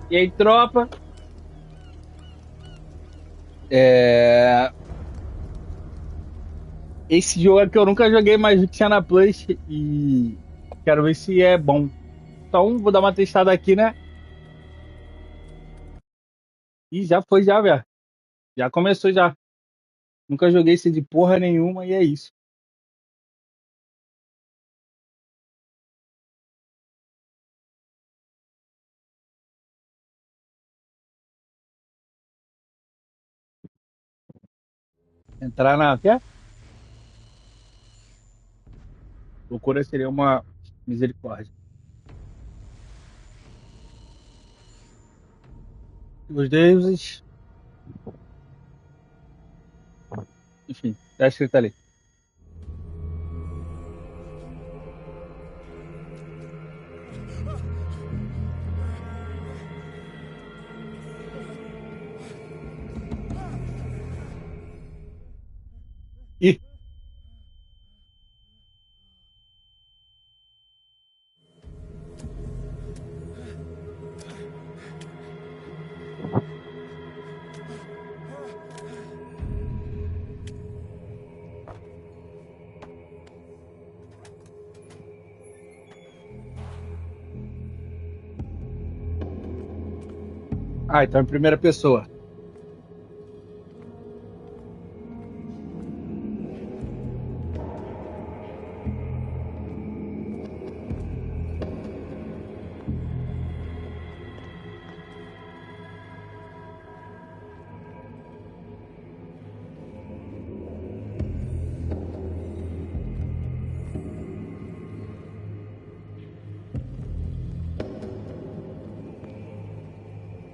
E aí, tropa? É... Esse jogo aqui eu nunca joguei, mas vi que tinha na Plus e quero ver se é bom. Então, vou dar uma testada aqui, né? E já foi, já, velho. Já começou, já. Nunca joguei esse de porra nenhuma e é isso. Entrar na... Quer? Loucura seria uma misericórdia. Os deuses... Enfim, tá escrito ali. Ih, ah, então em primeira pessoa.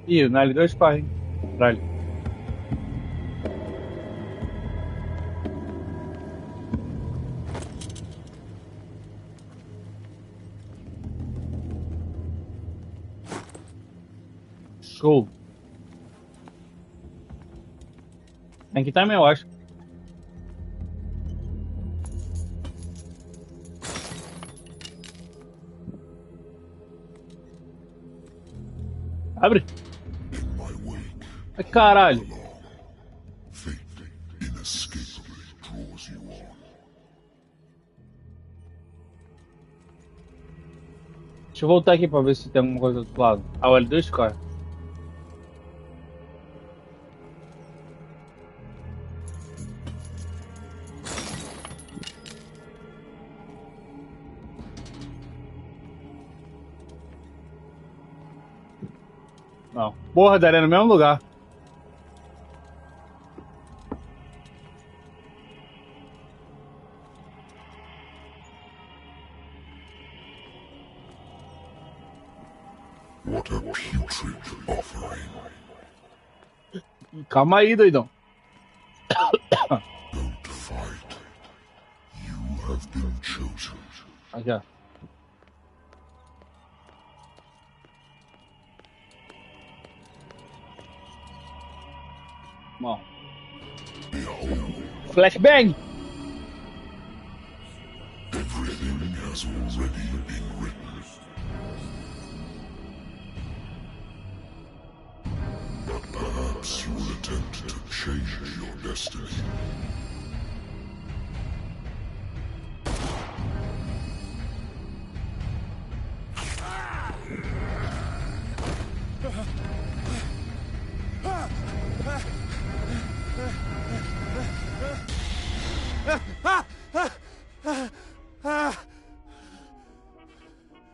Ih, na L2 corre, hein? Caralho. Show. Tem que também, eu acho. Abre. Ai, caralho. Deixa eu voltar aqui pra ver se tem alguma coisa do outro lado. Ah, o L2 corre. Não. Porra, daria no mesmo lugar. What a putrid offering. Calma aí, doidão. Don't fight. You have been chosen. Aqui, ó. Bom. Flashbang! Everything has already been written. But perhaps you will attempt to change your destiny.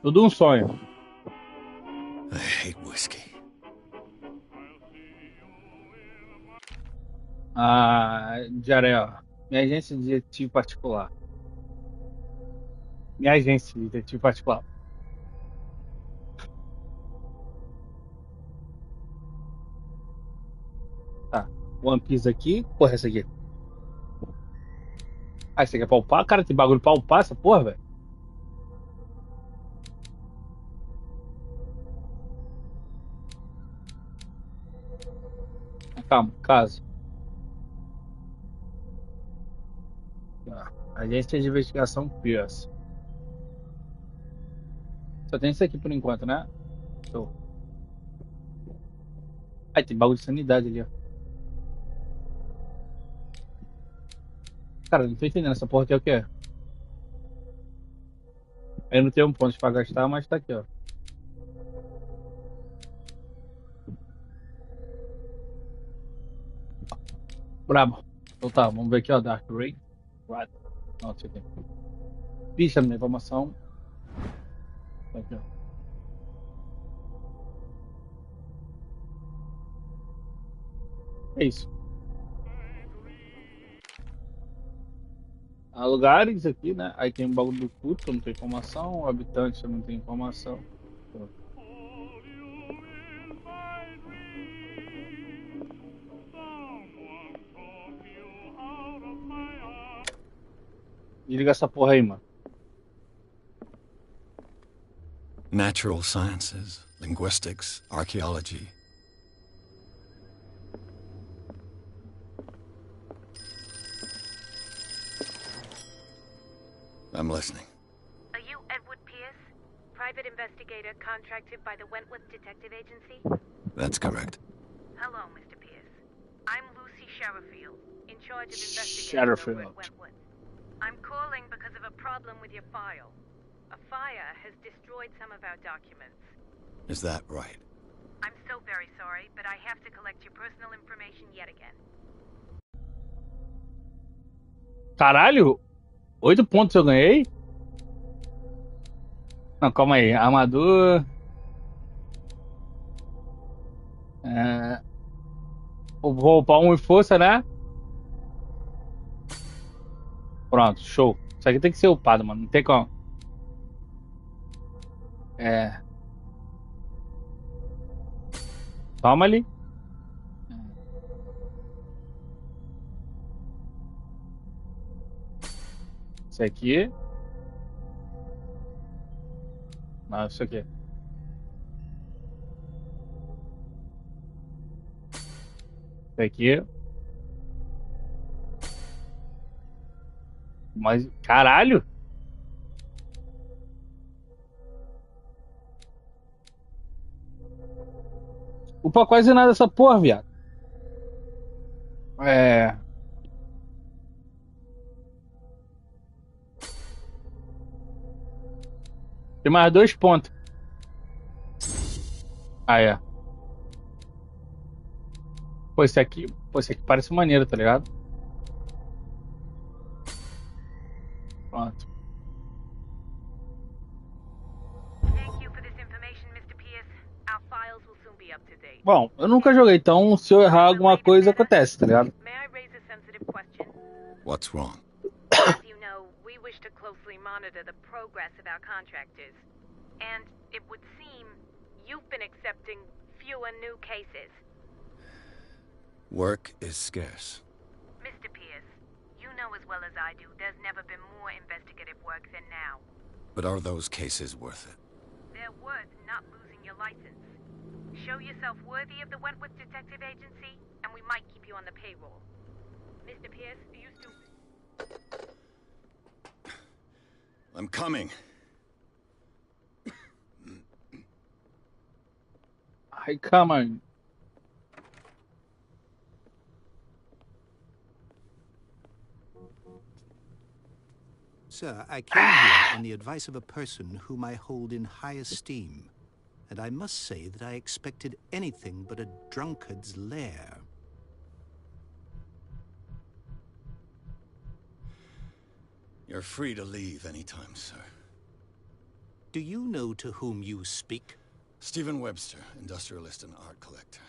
Tudo um sonho. I hate whiskey. Ah, Jaré, minha agência de detetive particular. Minha agência de detetive particular. Tá. One Piece aqui. Porra, essa aqui. Ah, você quer palpar? Cara, tem bagulho pra palpar essa porra, velho. Calma, caso. Tá. Agência de investigação Pierce. Só tem isso aqui por enquanto, né? Show. Ai, tem bagulho de sanidade ali, ó. Cara, não tô entendendo. Essa porra aqui é o quê? Eu não tenho um ponto pra gastar, mas tá aqui, ó. Brabo. Então tá, vamos ver aqui, ó. Dark Ray. Right. Não, isso aqui. Ficha na informação. Tá aqui, ó. É isso. Há lugares aqui, né? Aí tem o bagulho do culto, não tem informação. O habitante não tem informação. Desliga essa porra aí, mano. Natural sciences, linguistics, archaeology. I'm listening. Are you Edward Pierce, private investigator contracted by the Wentworth Detective Agency? That's correct. Hello, Mr. Pierce. I'm Lucy Sherifield, in charge of investigating Sherifield. over at Wentworth. I'm calling because of a problem with your file. A fire has destroyed some of our documents. Is that right? I'm so very sorry, but I have to collect your personal information yet again. Caralho! 8 pontos eu ganhei? Não, calma aí. Armadura. Vou upar um em força, né? Pronto, show. Isso aqui tem que ser upado, mano. Não tem como. Toma ali. Isso aqui. Não, isso aqui. Isso aqui. Mas, caralho! Upa quase nada essa porra, viado. Tem mais 2 pontos. Ah, é. Pô, esse aqui parece maneiro, tá ligado? Pronto. Thank you for this information, Mr. Pierce. Our files will soon be up to date. Bom, eu nunca joguei, então se eu errar alguma coisa acontece, tá ligado? May I raise a sensitive question? What's wrong? As you know, we wish to closely monitor the progress of our contractors. And it would seem you've been accepting fewer new cases. Work is scarce. Mr. Pierce, you know as well as I do there's never been more investigative work than now. But are those cases worth it? They're worth not losing your license. Show yourself worthy of the Wentworth Detective Agency, and we might keep you on the payroll. Mr. Pierce, are you still... I'm coming. Ai, calma. Sir, I came here on the advice of a person whom I hold in high esteem, and I must say that I expected anything but a drunkard's lair. You're free to leave anytime, sir. Do you know to whom you speak? Stephen Webster, industrialist and art collector.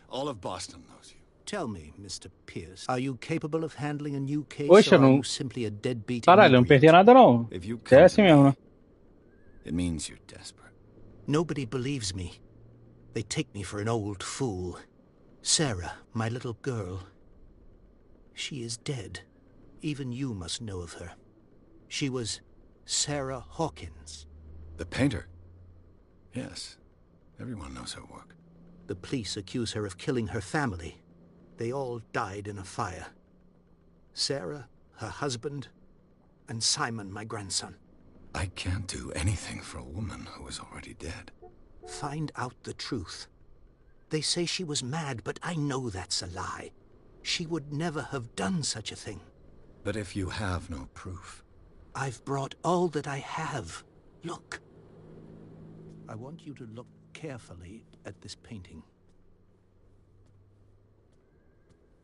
All of Boston knows you. Tell me, Mr. Pierce, are you capable of handling a new case, Poxa, or are não. you simply a deadbeat Caralho, eu não perdi inebriate? nada não. If you É come assim to mesmo, me, né? it means you're desperate. Nobody believes me. They take me for an old fool. Sarah, my little girl, she is dead. Even you must know of her. She was Sarah Hawkins. The painter? Yes. Everyone knows her work. The police accuse her of killing her family. They all died in a fire. Sarah, her husband, and Simon, my grandson. I can't do anything for a woman who is already dead. Find out the truth. They say she was mad, but I know that's a lie. She would never have done such a thing. But if you have no proof... I've brought all that I have. Look. I want you to look carefully at this painting.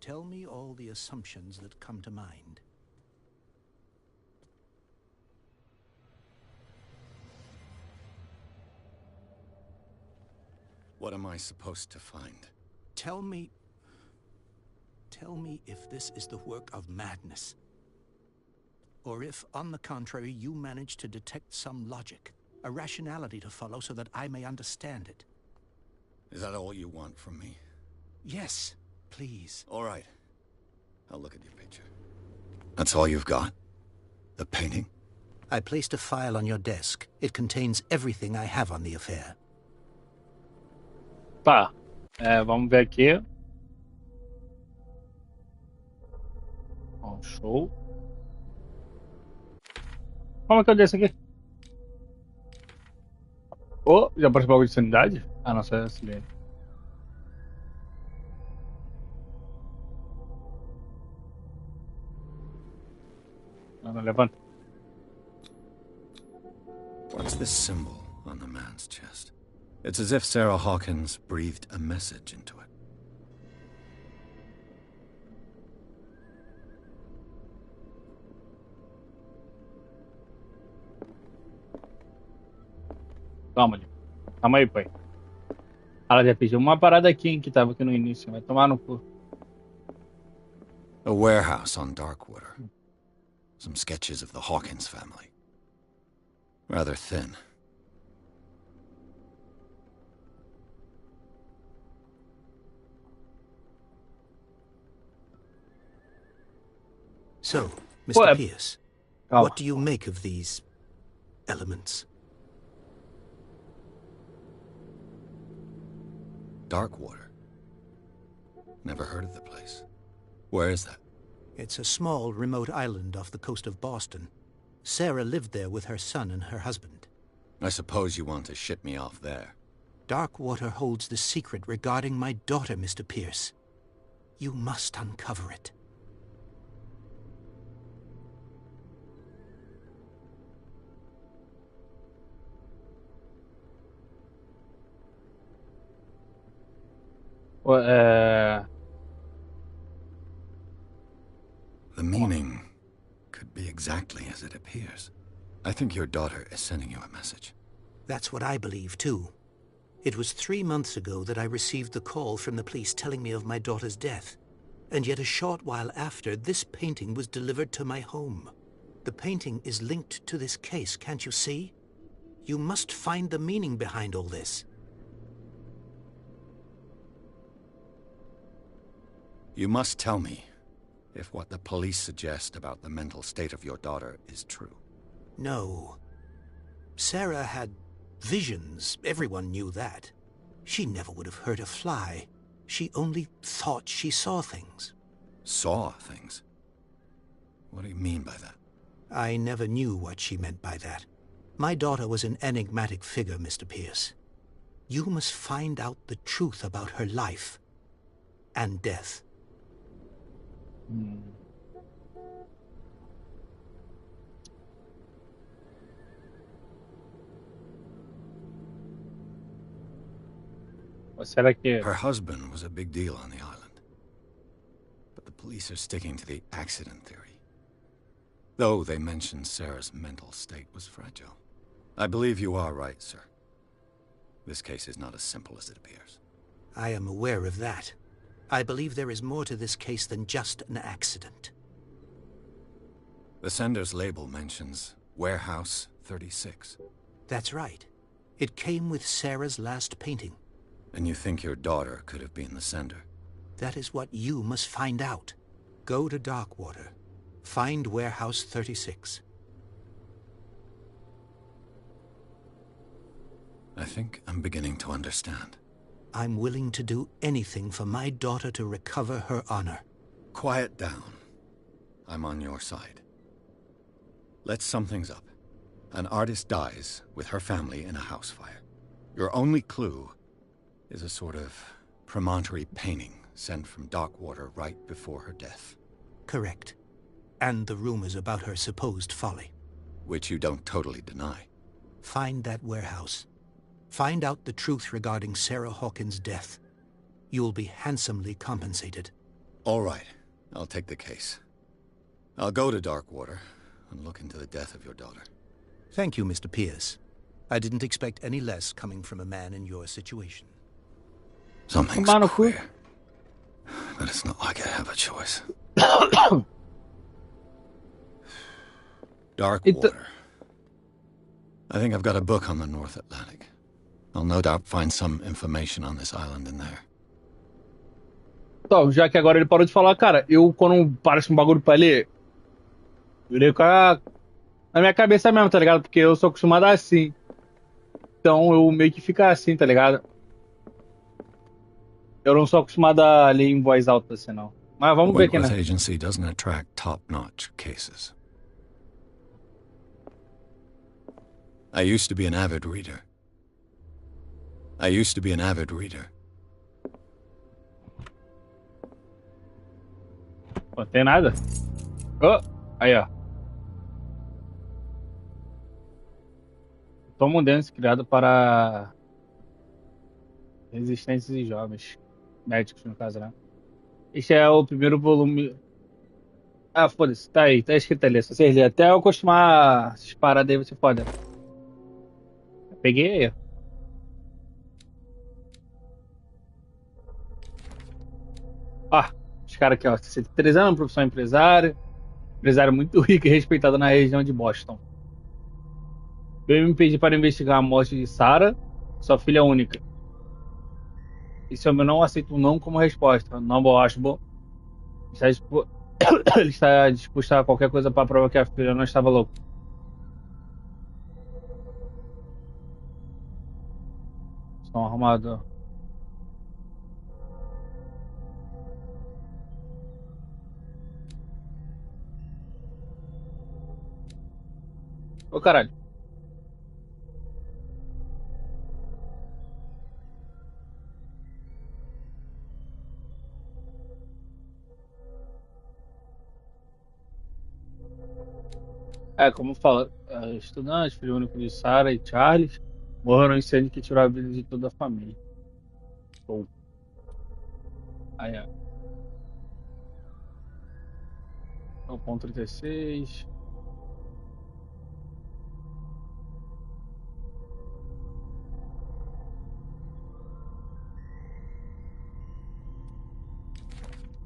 Tell me all the assumptions that come to mind. What am I supposed to find? Tell me if this is the work of madness. Or if, on the contrary, you manage to detect some logic, a rationality to follow so that I may understand it. Is that all you want from me? Yes, please. All right. I'll look at your picture. That's all you've got? The painting? I placed a file on your desk. It contains everything I have on the affair. Tá. Vamos ver aqui. Ó, show. Como é que eu desço aqui? Oh, já apareceu bagulho de sanidade? Ah, não, só é esse ali. Não, não levanta. What's this symbol on the man's chest? It's as if Sarah Hawkins breathed a message into it. Calma, ali. Calma aí, pai. Ela já pediu uma parada aqui, hein, que tava aqui no início. Vai tomar no cu. A warehouse on Darkwater. Some sketches of the Hawkins family. Rather thin. So, Mr. What? Pierce, Calma. what do you make of these elements? Darkwater. Never heard of the place. Where is that? It's a small, remote island off the coast of Boston. Sarah lived there with her son and her husband. I suppose you want to ship me off there. Darkwater holds the secret regarding my daughter, Mr. Pierce. You must uncover it. The meaning could be exactly as it appears. I think your daughter is sending you a message. That's what I believe, too. It was 3 months ago that I received the call from the police telling me of my daughter's death. And yet a short while after, this painting was delivered to my home. The painting is linked to this case, can't you see? You must find the meaning behind all this. You must tell me if what the police suggest about the mental state of your daughter is true. No. Sarah had visions. Everyone knew that. She never would have hurt a fly. She only thought she saw things. Saw things? What do you mean by that? I never knew what she meant by that. My daughter was an enigmatic figure, Mr. Pierce. You must find out the truth about her life and death. Será que... Her husband was a big deal on the island. But the police are sticking to the accident theory. Though they mention Sarah's mental state was fragile. I believe you are right, sir. This case is not as simple as it appears. I am aware of that. I believe there is more to this case than just an accident. The sender's label mentions Warehouse 36. That's right. It came with Sarah's last painting. And you think your daughter could have been the sender? That is what you must find out. Go to Darkwater. Find Warehouse 36. I think I'm beginning to understand. I'm willing to do anything for my daughter to recover her honor. Quiet down. I'm on your side. Let's sum things up. An artist dies with her family in a house fire. Your only clue is a sort of promontory painting sent from Darkwater right before her death. Correct. And the rumors about her supposed folly. Which you don't totally deny. Find that warehouse. Find out the truth regarding Sarah Hawkins' death. You'll be handsomely compensated. All right, I'll take the case. I'll go to Darkwater and look into the death of your daughter. Thank you, Mr. Pierce. I didn't expect any less coming from a man in your situation. Something's Mano, queer. But it's not like I have a choice. Darkwater. I think I've got a book on the North Atlantic. I'll no doubt find some information on this island in there. Então, já que agora ele parou de falar, cara, eu quando parece um bagulho pra ler, eu leio na minha cabeça mesmo, tá ligado? Porque eu sou acostumado assim. Então eu meio que fico assim, tá ligado? Eu não sou acostumado a ler em voz alta assim, não. Mas vamos ver aqui, né? Wentworth Agency doesn't attract top-notch cases. I used to be an avid reader. Não tem nada. Oh, aí, ó. Toma um dance criado para resistentes e jovens. Médicos, no caso, né? Este é o primeiro volume. Ah, foda-se, tá aí, tá escrito ali. Se vocês lerem. Até eu acostumar essas paradas aí, você foda. Peguei aí. Ó, os caras aqui, ó. 63 anos, profissão empresário. Empresário muito rico e respeitado na região de Boston. Veio me pedir para investigar a morte de Sarah, sua filha única. E se eu não aceito um não como resposta, não acho bom. Ele está disposto a qualquer coisa para provar que a filha não estava louca. Estão arrumados. Ô caralho. É, como fala, estudante, filho único de Sarah e Charles, morreram no incêndio que tirou a vida de toda a família. Show. Aí, ó. É o ponto 36.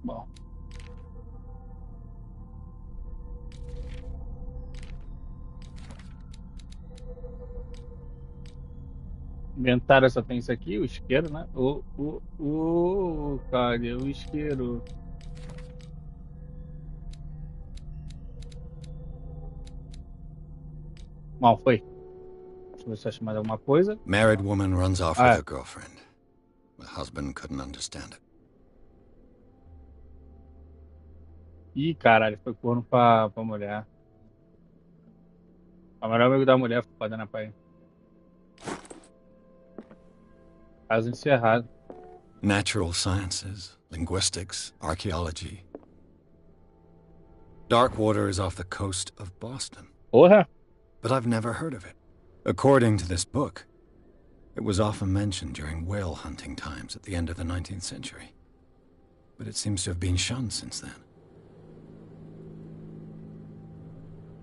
Bom. Inventário só tem isso aqui, o isqueiro, né? Cadê o isqueiro? Mal, foi. Deixa eu ver se acha mais alguma coisa. Married woman runs off with her girlfriend. The husband couldn't understand it. Ih, caralho, foi corno pra mulher. A melhor amigo da mulher foi foda na pai. Caso encerrado. Natural sciences, linguistics, archaeology. Darkwater is off the coast of Boston. Porra! But I've never heard of it. According to this book, it was often mentioned during whale hunting times at the end of the 19th century. But it seems to have been shunned since then.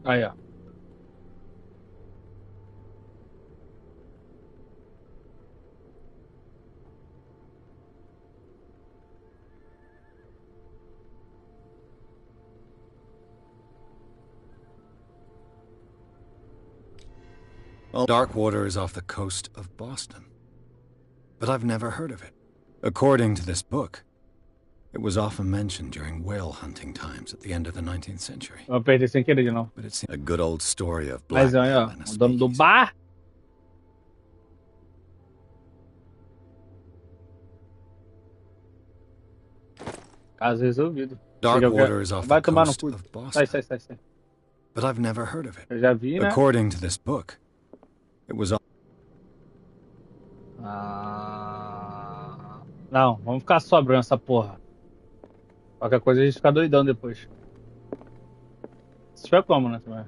Aí, ó. Darkwater is off the coast of Boston. But I've never heard of it. According to this book, it was often mentioned during whale hunting times at the end of the 19th century. Eu apertei sem querer de novo. But it's a good old story of Mas aí, ó. blackmail and a O dono do speakeasy. bar. Caso resolvido. Darkwater is off Vai the tomar no coast cu. of Boston. Sai. But I've never heard of it. Eu já vi, né? According to this book, it was Não, vamos ficar sobrando essa porra. Qualquer coisa a gente fica doidão depois. Se tiver como, né? Também.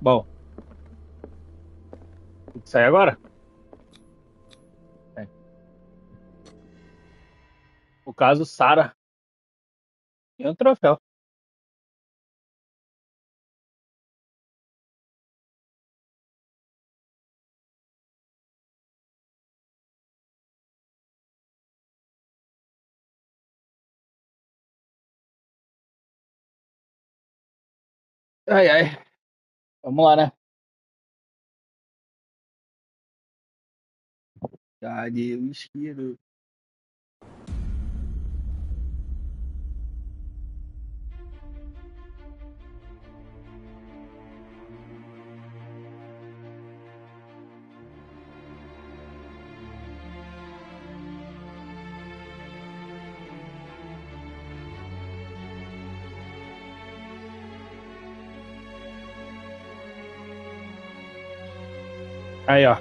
Bom, tem que sair agora? Tem. O caso Sarah e um troféu. Ai, ai. Vamos lá, né? Cadê o isqueiro? Aí, ó.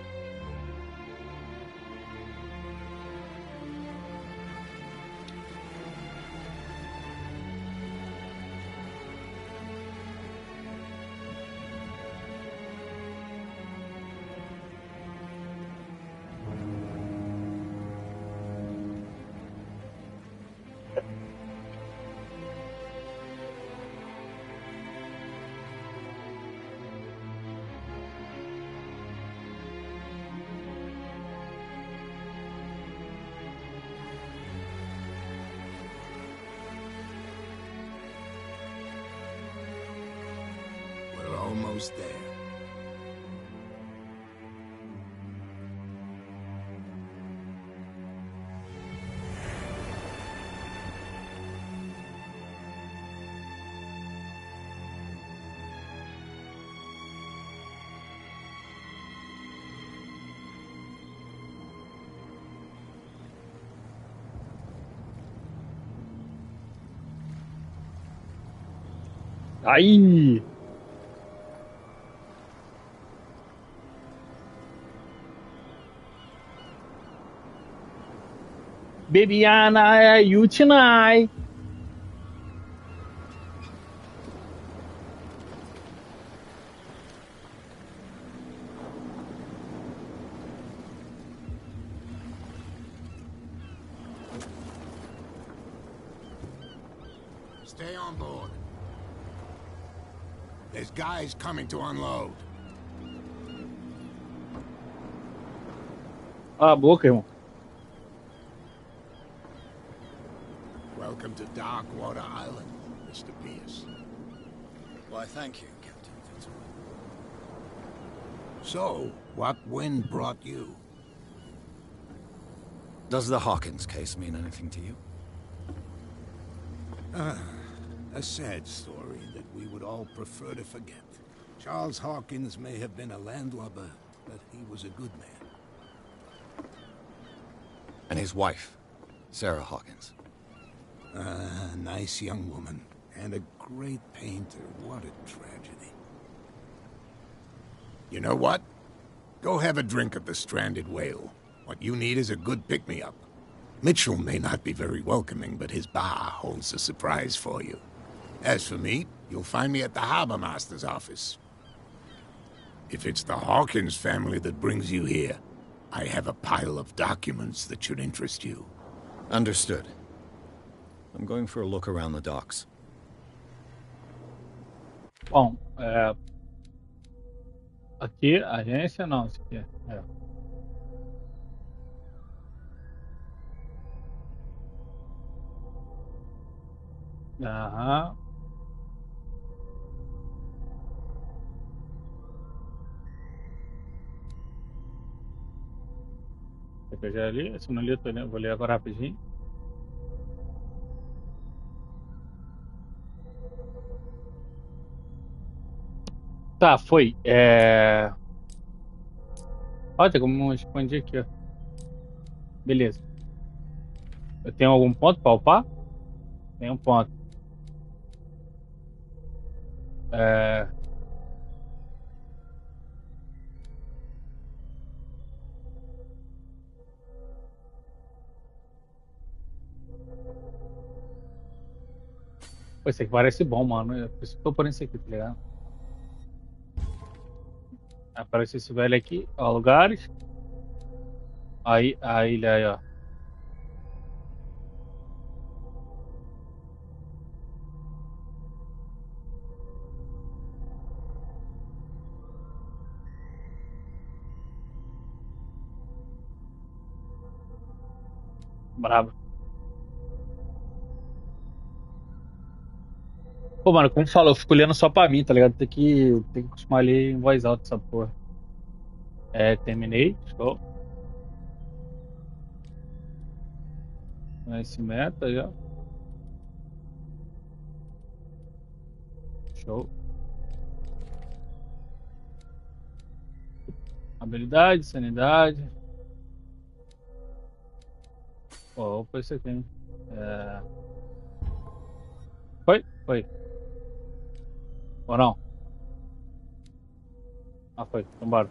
We're almost there. Aí! Babyana, you tonight. Stay on board. There's guys coming to unload. Cala a boca, irmão. Welcome to Darkwater Island, Mr. Pierce. Why, thank you, Captain Fitzroy. So, what wind brought you? Does the Hawkins case mean anything to you? A sad story that we would all prefer to forget. Charles Hawkins may have been a landlubber, but he was a good man. And his wife, Sarah Hawkins. A nice young woman, and a great painter. What a tragedy. You know what? Go have a drink at the Stranded Whale. What you need is a good pick-me-up. Mitchell may not be very welcoming, but his bar holds a surprise for you. As for me, you'll find me at the Harbor Master's office. If it's the Hawkins family that brings you here, I have a pile of documents that should interest you. Understood. I'm going for a look around the docks. Bom, aqui, agência, não, isso aqui é. Aham. Eu já li, se não li, vou ler agora rapidinho. Tá, foi. Ó, tem como expandir aqui, ó. Beleza. Eu tenho algum ponto pra upar? Tem um ponto. Pô, esse aqui parece bom, mano. É por isso que eu tô por isso aqui, tá ligado? Aparece esse velho aqui, ó, lugares. Aí, a ilha aí, ó. Brabo. Pô, mano, como falou, eu fico olhando só pra mim, tá ligado? Tem que acostumar ali em voz alta essa porra. É, terminei. Show. Conhecimento aí, ó. Show. Habilidade, sanidade. Pô, opa, isso aqui, hein? É... Foi? Foi. Ou não? Ah, foi. Vambora.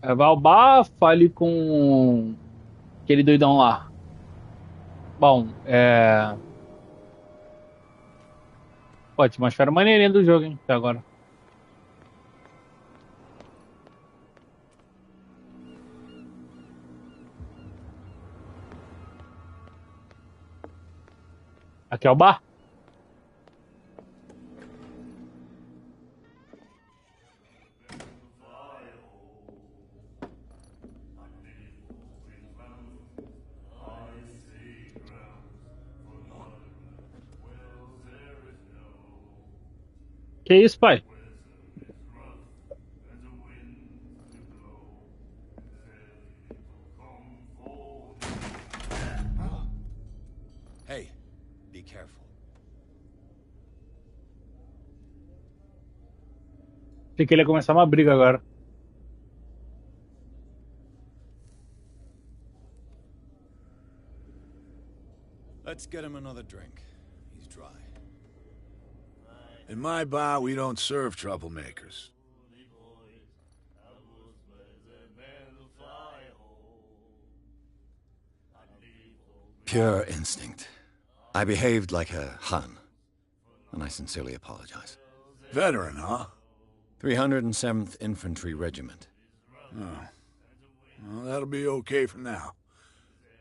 É, Valbar, fale com aquele doidão lá. Bom, é. Pô, a atmosfera maneirinha do jogo, hein? Até agora. Aqui é o bar? Que isso, pai? Hey, be careful. Achei que ele ia começar uma briga agora. Let's get him another drink. He's dry. In my bar, we don't serve troublemakers. Pure instinct. I behaved like a Hun, and I sincerely apologize. Veteran, huh? 307th Infantry Regiment. Oh. Well, that'll be okay for now.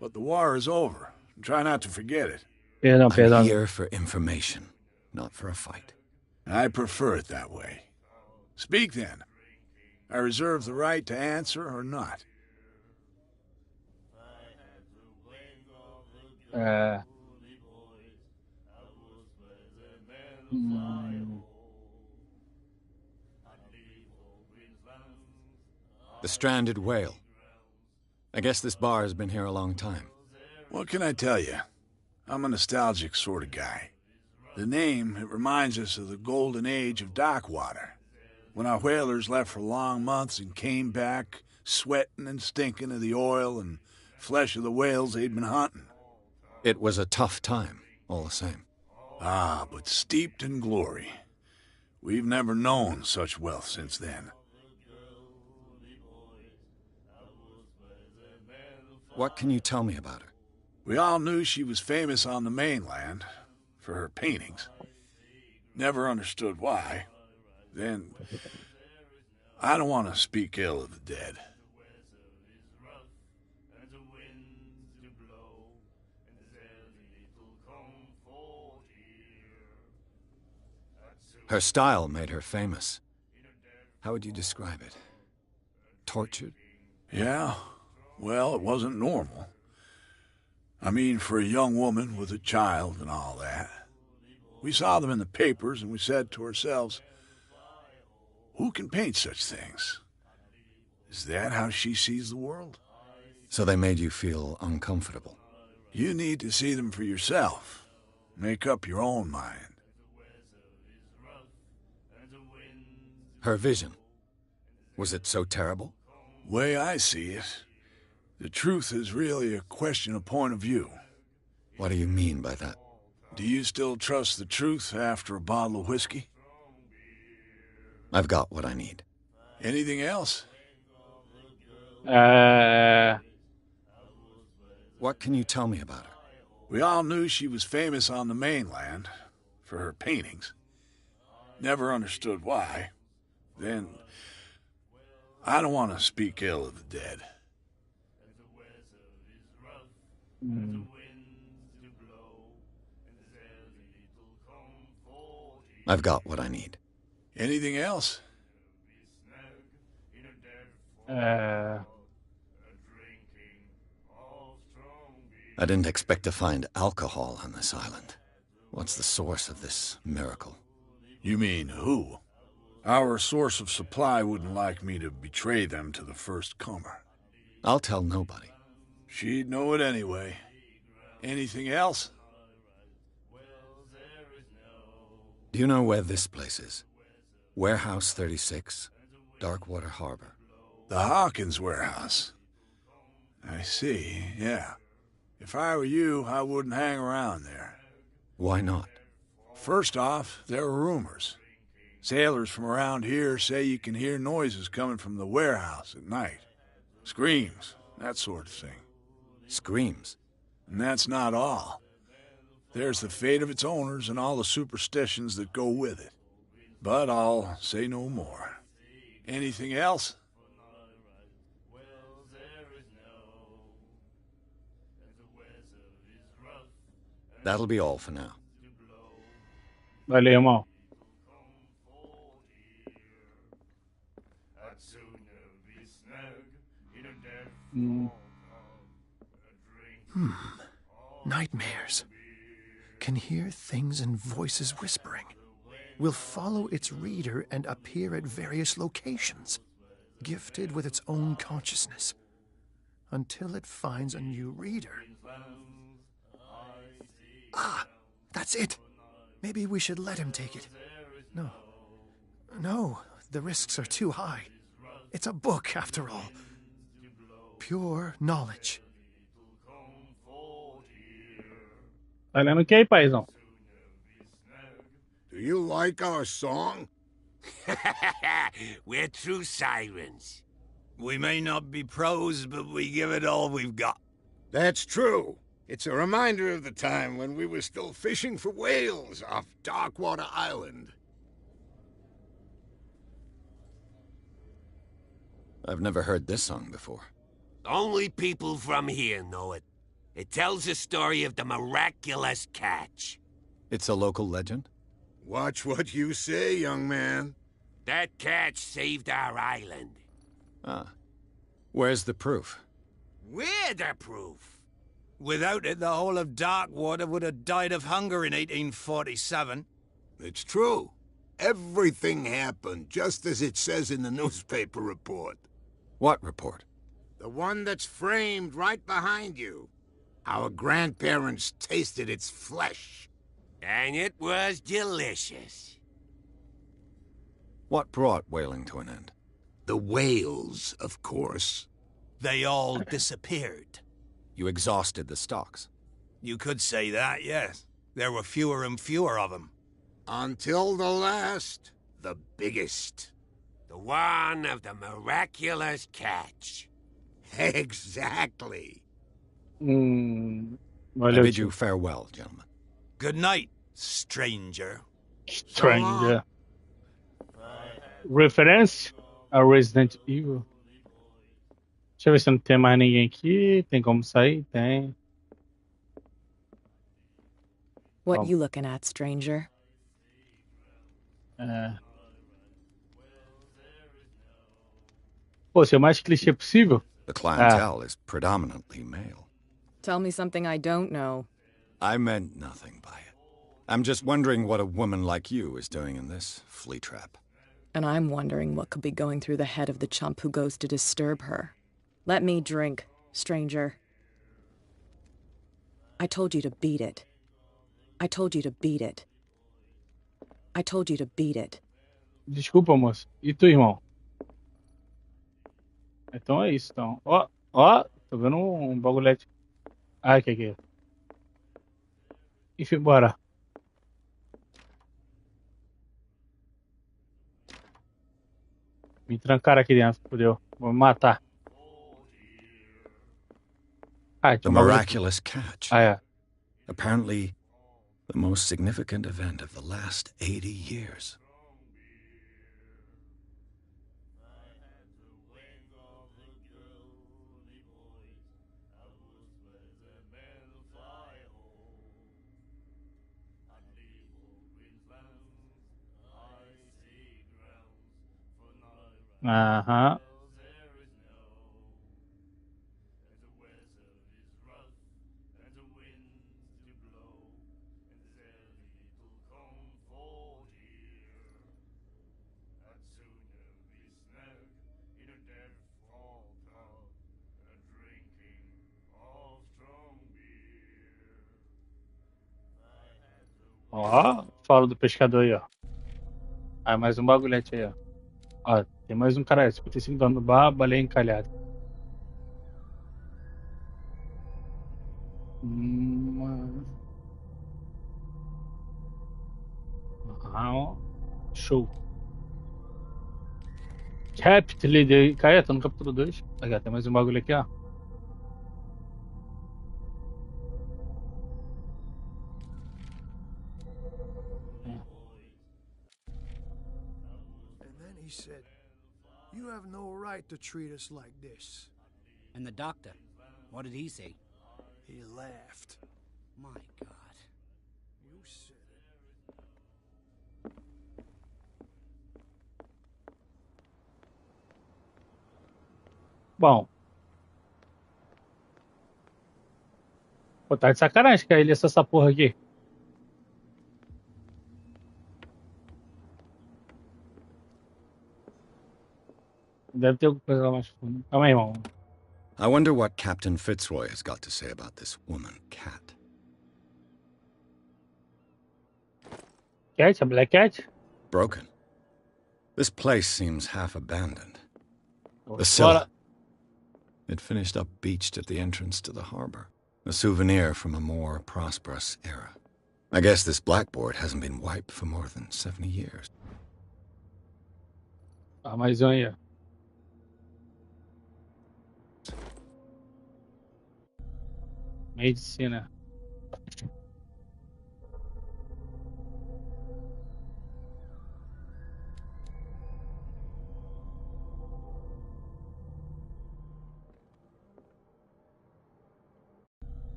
But the war is over. Try not to forget it. Perdão, I'm perdão. here for information, not for a fight. I prefer it that way. Speak then. I reserve the right to answer or not. É... Hum, The stranded whale. I guess this bar has been here a long time. What can I tell you? I'm a nostalgic sort of guy. The name, it reminds us of the golden age of dock water, when our whalers left for long months and came back sweating and stinking of the oil and flesh of the whales they'd been hunting. It was a tough time, all the same. Ah, but steeped in glory. We've never known such wealth since then. What can you tell me about her? We all knew she was famous on the mainland for her paintings. Never understood why. Then, I don't want to speak ill of the dead. Her style made her famous. How would you describe it? Tortured? Yeah, well, it wasn't normal. I mean, for a young woman with a child and all that. We saw them in the papers and we said to ourselves, who can paint such things? Is that how she sees the world? So they made you feel uncomfortable. You need to see them for yourself. Make up your own mind. Her vision. Was it so terrible? Way I see it, the truth is really a question of point of view. What do you mean by that? Do you still trust the truth after a bottle of whiskey? I've got what I need. Anything else? é... What can you tell me about her? We all knew she was famous on the mainland for her paintings. Never understood why. Then, I don't want to speak ill of the dead. I've got what I need. Anything else? I didn't expect to find alcohol on this island. What's the source of this miracle? You mean who? Our source of supply wouldn't like me to betray them to the first comer. I'll tell nobody. She'd know it anyway. Anything else? Do you know where this place is? Warehouse 36, Darkwater Harbor. The Hawkins warehouse. I see, yeah. If I were you, I wouldn't hang around there. Why not? First off, there are rumors. Sailors from around here say you can hear noises coming from the warehouse at night. Screams, that sort of thing. Screams? And that's not all. There's the fate of its owners and all the superstitions that go with it. But I'll say no more. Anything else? That'll be all for now. Valeu, irmão. Nightmares. Can hear things and voices whispering. Will follow its reader and appear at various locations, gifted with its own consciousness, until it finds a new reader. Ah, that's it. Maybe we should let him take it. No, the risks are too high. It's a book, after all. Pure knowledge. Tá lendo o que aí, paizão? Do you like our song? We're true sirens. We may not be pros, but we give it all we've got. That's true. It's a reminder of the time when we were still fishing for whales off Darkwater Island. I've never heard this song before. Only people from here know it. It tells the story of the miraculous catch. It's a local legend? Watch what you say, young man. That catch saved our island. Ah. Where's the proof? We're the proof. Without it, the whole of Darkwater would have died of hunger in 1847. It's true. Everything happened just as it says in the newspaper report. What report? The one that's framed right behind you. Our grandparents tasted its flesh. And it was delicious. What brought whaling to an end? The whales, of course. They all disappeared. You exhausted the stocks. You could say that, yes. There were fewer and fewer of them. Until the last, the biggest. The one of the miraculous catch. Exactly. I Valeu, bid tio. you farewell, gentlemen. Good night, stranger. Stranger. Referência a Resident Evil. Deixa eu ver se não tem mais ninguém aqui. Tem como sair? Tem. What Oh. you looking at, stranger? É. Pô, ser o mais clichê possível. The clientele is predominantly male. Tell me something I don't know. I meant nothing by it. I'm just wondering what a woman like you is doing in this flea trap. And I'm wondering what could be going through the head of the chump who goes to disturb her. Let me drink, stranger. I told you to beat it. I told you to beat it. I told you to beat it. Desculpa, moço. E tu, irmão? Então é isso, então. Ó, tô vendo um bagulhete. Ah, que é? Enfim, bora. Me trancaram aqui dentro, fodeu. Vou me matar. Ah, The tinha um bagulho- miraculous catch. Ah, é. Apparently, the most significant event of the last 80 years. Aham. Ó, fala do pescador aí, ó. Ah, mais um bagulhete aí, ó. Ó, tem mais um cara, 55 donos no bar, baleia encalhada. Ó. Show. Capit, líder. Caia, tô no capítulo 2. Aqui, ó, tem mais um bagulho aqui, ó. And then he said, "You have no right to treat us like this." And the doctor, what did he say? He laughed. My God. You said it. Bom. Pô, tá de sacanagem que ele essa porra aqui. Deve ter alguma coisa lá mais fundo. Calma aí, irmão. I wonder what Captain Fitzroy has got to say about this woman, Cat. Cat? A Black Cat? Broken. This place seems half abandoned. The Scylla. It finished up beached at the entrance to the harbor. A souvenir from a more prosperous era. I guess this blackboard hasn't been wiped for more than 70 years. Ah, mais um aí, ó. Medicina.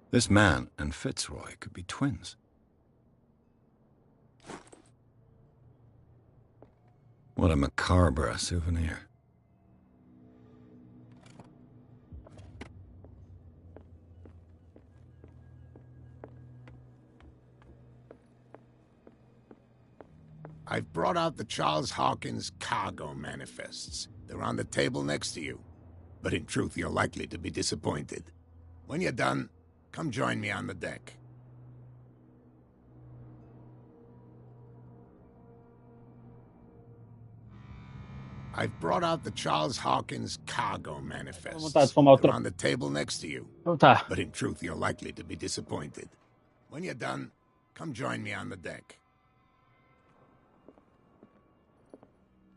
This man and Fitzroy could be twins. What a macabre souvenir. I've brought out the Charles Hawkins cargo manifests. They're on the table next to you. But in truth, you're likely to be disappointed. When you're done, come join me on the deck. I've brought out the Charles Hawkins cargo manifests. They're on the table next to you. But in truth, you're likely to be disappointed. When you're done, come join me on the deck.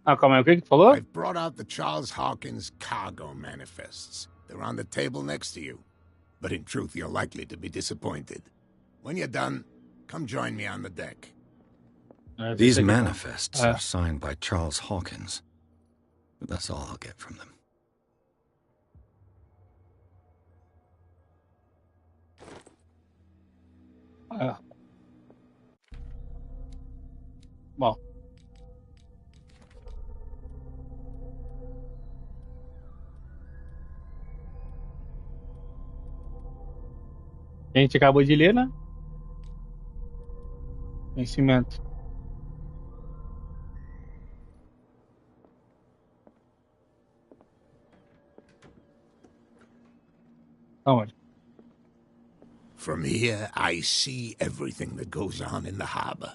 Ah, calma aí, o que falou? I've brought out the Charles Hawkins cargo manifests. They're on the table next to you. But in truth, you're likely to be disappointed. When you're done, come join me on the deck. These manifests are signed by Charles Hawkins. But that's all I'll get from them. Bom. A gente acabou de ler, né? Vencimento. Aonde? From here, I see everything that goes on in the harbor.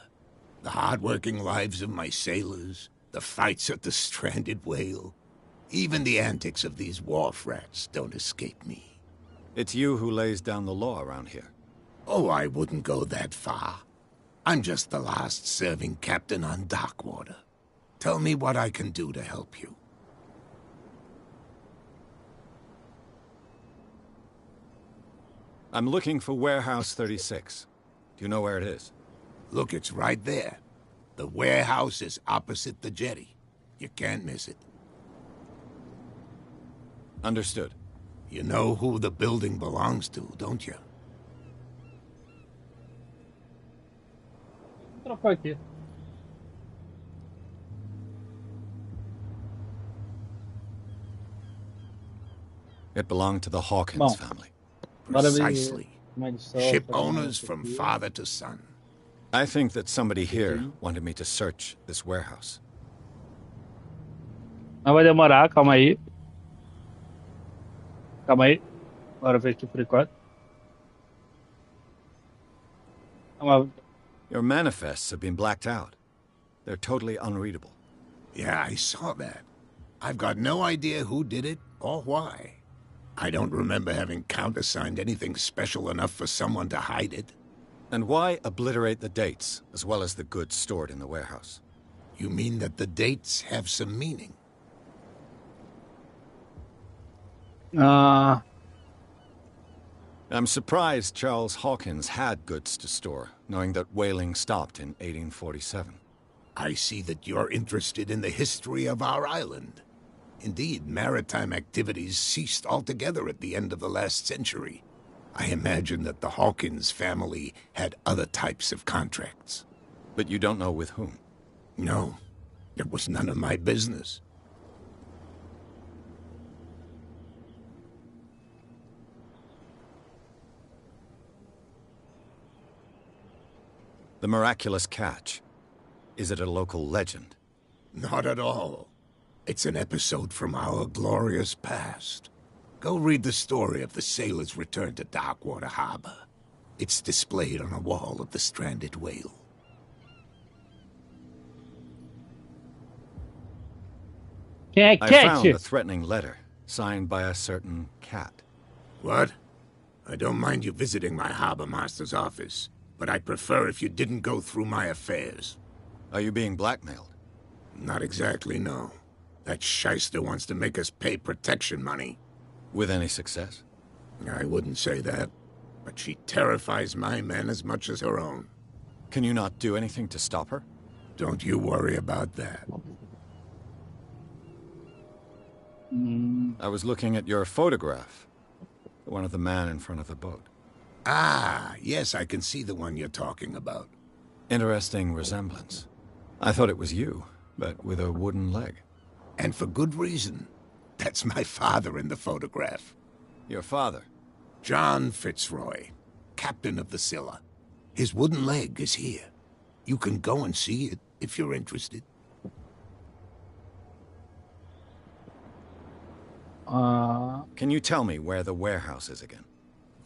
The hard-working lives of my sailors, the fights at the stranded whale. Even the antics of these wharf rats don't escape me. It's you who lays down the law around here. Oh, I wouldn't go that far. I'm just the last serving captain on Darkwater. Tell me what I can do to help you. I'm looking for Warehouse 36. Do you know where it is? Look, it's right there. The warehouse is opposite the jetty. You can't miss it. Understood. You know who the building belongs to, don't you? Trocar aqui. It belonged to the Hawkins family. Precisely. Ship owners from father to son. I think that somebody here wanted me to search this warehouse. Não vai demorar, calma aí. Calma aí. Bora ver aqui por enquanto. Your manifests have been blacked out. They're totally unreadable. Yeah, I saw that. I've got no idea who did it or why. I don't remember having countersigned anything special enough for someone to hide it. And why obliterate the dates, as well as the goods stored in the warehouse? You mean that the dates have some meaning? I'm surprised Charles Hawkins had goods to store, knowing that whaling stopped in 1847. I see that you're interested in the history of our island. Indeed, maritime activities ceased altogether at the end of the last century. I imagine that the Hawkins family had other types of contracts. But you don't know with whom? No, it was none of my business. The miraculous catch. Is it a local legend? Not at all. It's an episode from our glorious past. Go read the story of the sailor's return to Darkwater Harbor. It's displayed on a wall of the stranded whale. I found a threatening letter, signed by a certain cat. What? I don't mind you visiting my harbor master's office, but I'd prefer if you didn't go through my affairs. Are you being blackmailed? Not exactly, no. That shyster wants to make us pay protection money. With any success? I wouldn't say that, but she terrifies my men as much as her own. Can you not do anything to stop her? Don't you worry about that. I was looking at your photograph. One of the man in front of the boat. Ah, yes, I can see the one you're talking about. Interesting resemblance. I thought it was you, but with a wooden leg. And for good reason. That's my father in the photograph. Your father? John Fitzroy, captain of the Scylla. His wooden leg is here. You can go and see it if you're interested. Can you tell me where the warehouse is again?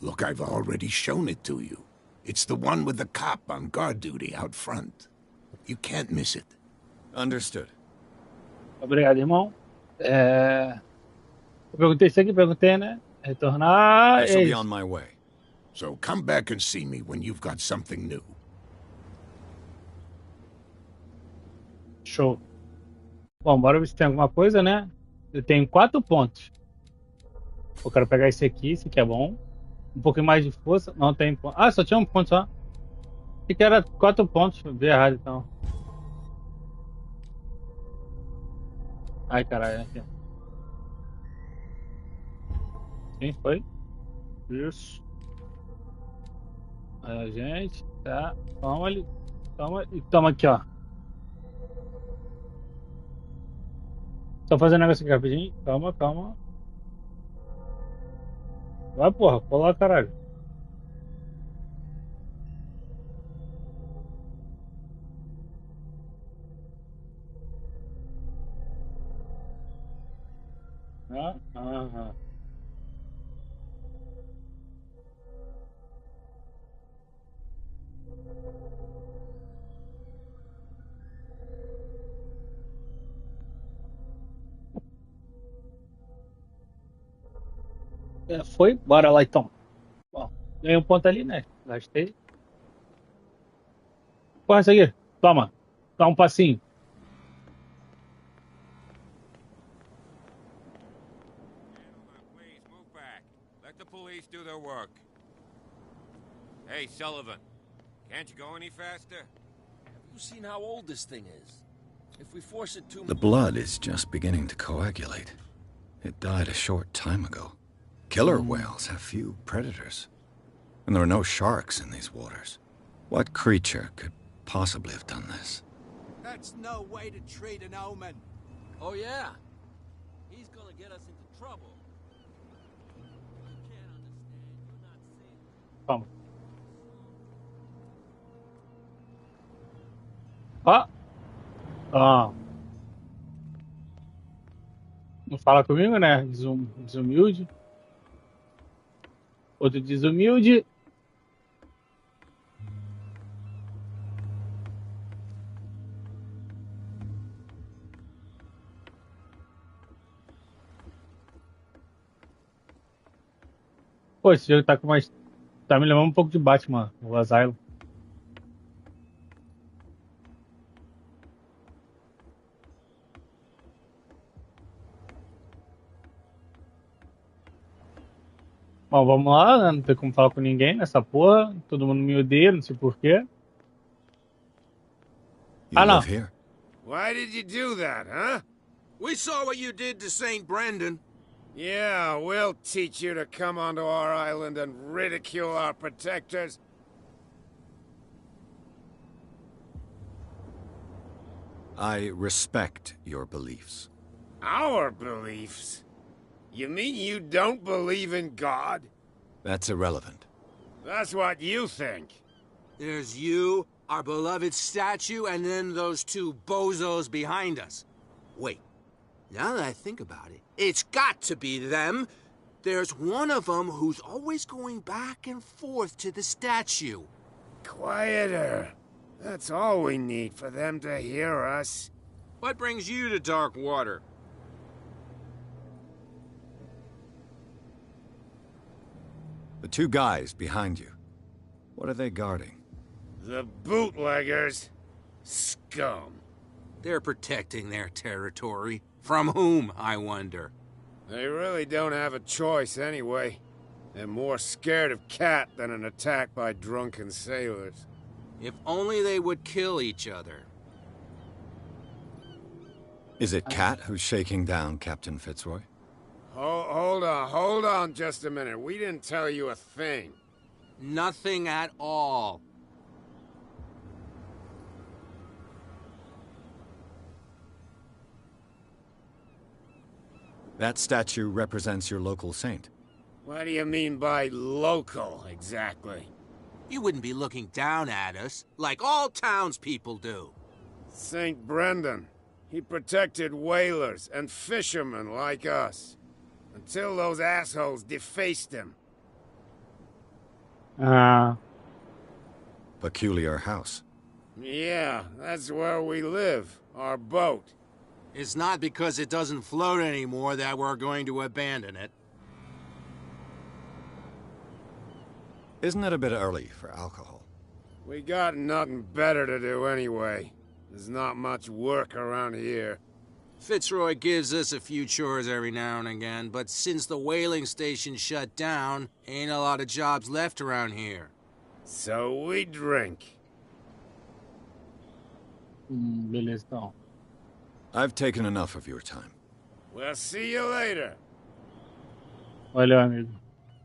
Look, I've already shown it to you. It's the one with the cop on guard duty out front. You can't miss it. Understood. Obrigado, irmão. Eu perguntei isso aqui, perguntei, né? Retornar. I shall be on my way. So come back and see me when you've got something new. Show. Bom, bora ver se tem alguma coisa, né? Eu tenho 4 pontos. Eu quero pegar esse aqui é bom. Um pouquinho mais de força. Não tem ponto. Ah, só tinha um ponto só. Achei que era 4 pontos. Vi errado então. Ai, caralho. Aqui. Sim, foi. Isso. Aí a gente. Tá. Toma ali. Toma e toma aqui, ó. Só fazer um negócio aqui rapidinho. Calma, calma. Vai, porra. Cola, caralho. Aham. Foi? Bora lá então. Bom, ganhei um ponto ali, né? Gastei. Corre isso aqui. Toma. Dá um passinho. Please move back. Let the police do their work. Hey, Sullivan. Can't you go any faster? Have you seen how old this thing is? If we force it too The blood is just beginning to coagulate. It died a short time ago. Killer whales have few predators. And there are no sharks in these waters. What creature could possibly have done this? That's no way to treat an omen. Oh, yeah? He's gonna get us into trouble. You can't understand. You're not seeing. Toma. Ó. Ó. Não fala comigo, né? Desumilde. Outro desumilde. Pô, esse jogo tá com mais. Tá me lembrando um pouco de Batman, o Asylum. Bom, vamos lá, né? Não tem como falar com ninguém nessa porra. Todo mundo me odeia, não sei porquê. You não. live here? Why did you do that, huh? We saw what you did to St. Brendan. Yeah, we'll teach you to come onto our island and ridicule our protectors. I respect your beliefs. Our beliefs? You mean you don't believe in God? That's irrelevant. That's what you think. There's you, our beloved statue, and then those two bozos behind us. Wait, now that I think about it, it's got to be them. There's one of them who's always going back and forth to the statue. Quieter. That's all we need for them to hear us. What brings you to dark water? The two guys behind you. What are they guarding? The bootleggers. Scum. They're protecting their territory. From whom, I wonder? They really don't have a choice anyway. They're more scared of Cat than an attack by drunken sailors. If only they would kill each other. Is it Cat who's shaking down Captain Fitzroy? Hold on just a minute. We didn't tell you a thing. Nothing at all. That statue represents your local saint. What do you mean by local, exactly? You wouldn't be looking down at us, like all townspeople do. St. Brendan. He protected whalers and fishermen like us. Until those assholes defaced him. Peculiar house. Yeah, that's where we live. Our boat. It's not because it doesn't float anymore that we're going to abandon it. Isn't it a bit early for alcohol? We got nothing better to do anyway. There's not much work around here. Fitzroy gives us a few chores every now and again, but since the whaling station shut down, ain't a lot of jobs left around here. So we drink. Beleza, então. I've taken enough of your time. We'll see you later. Valeu, amigo.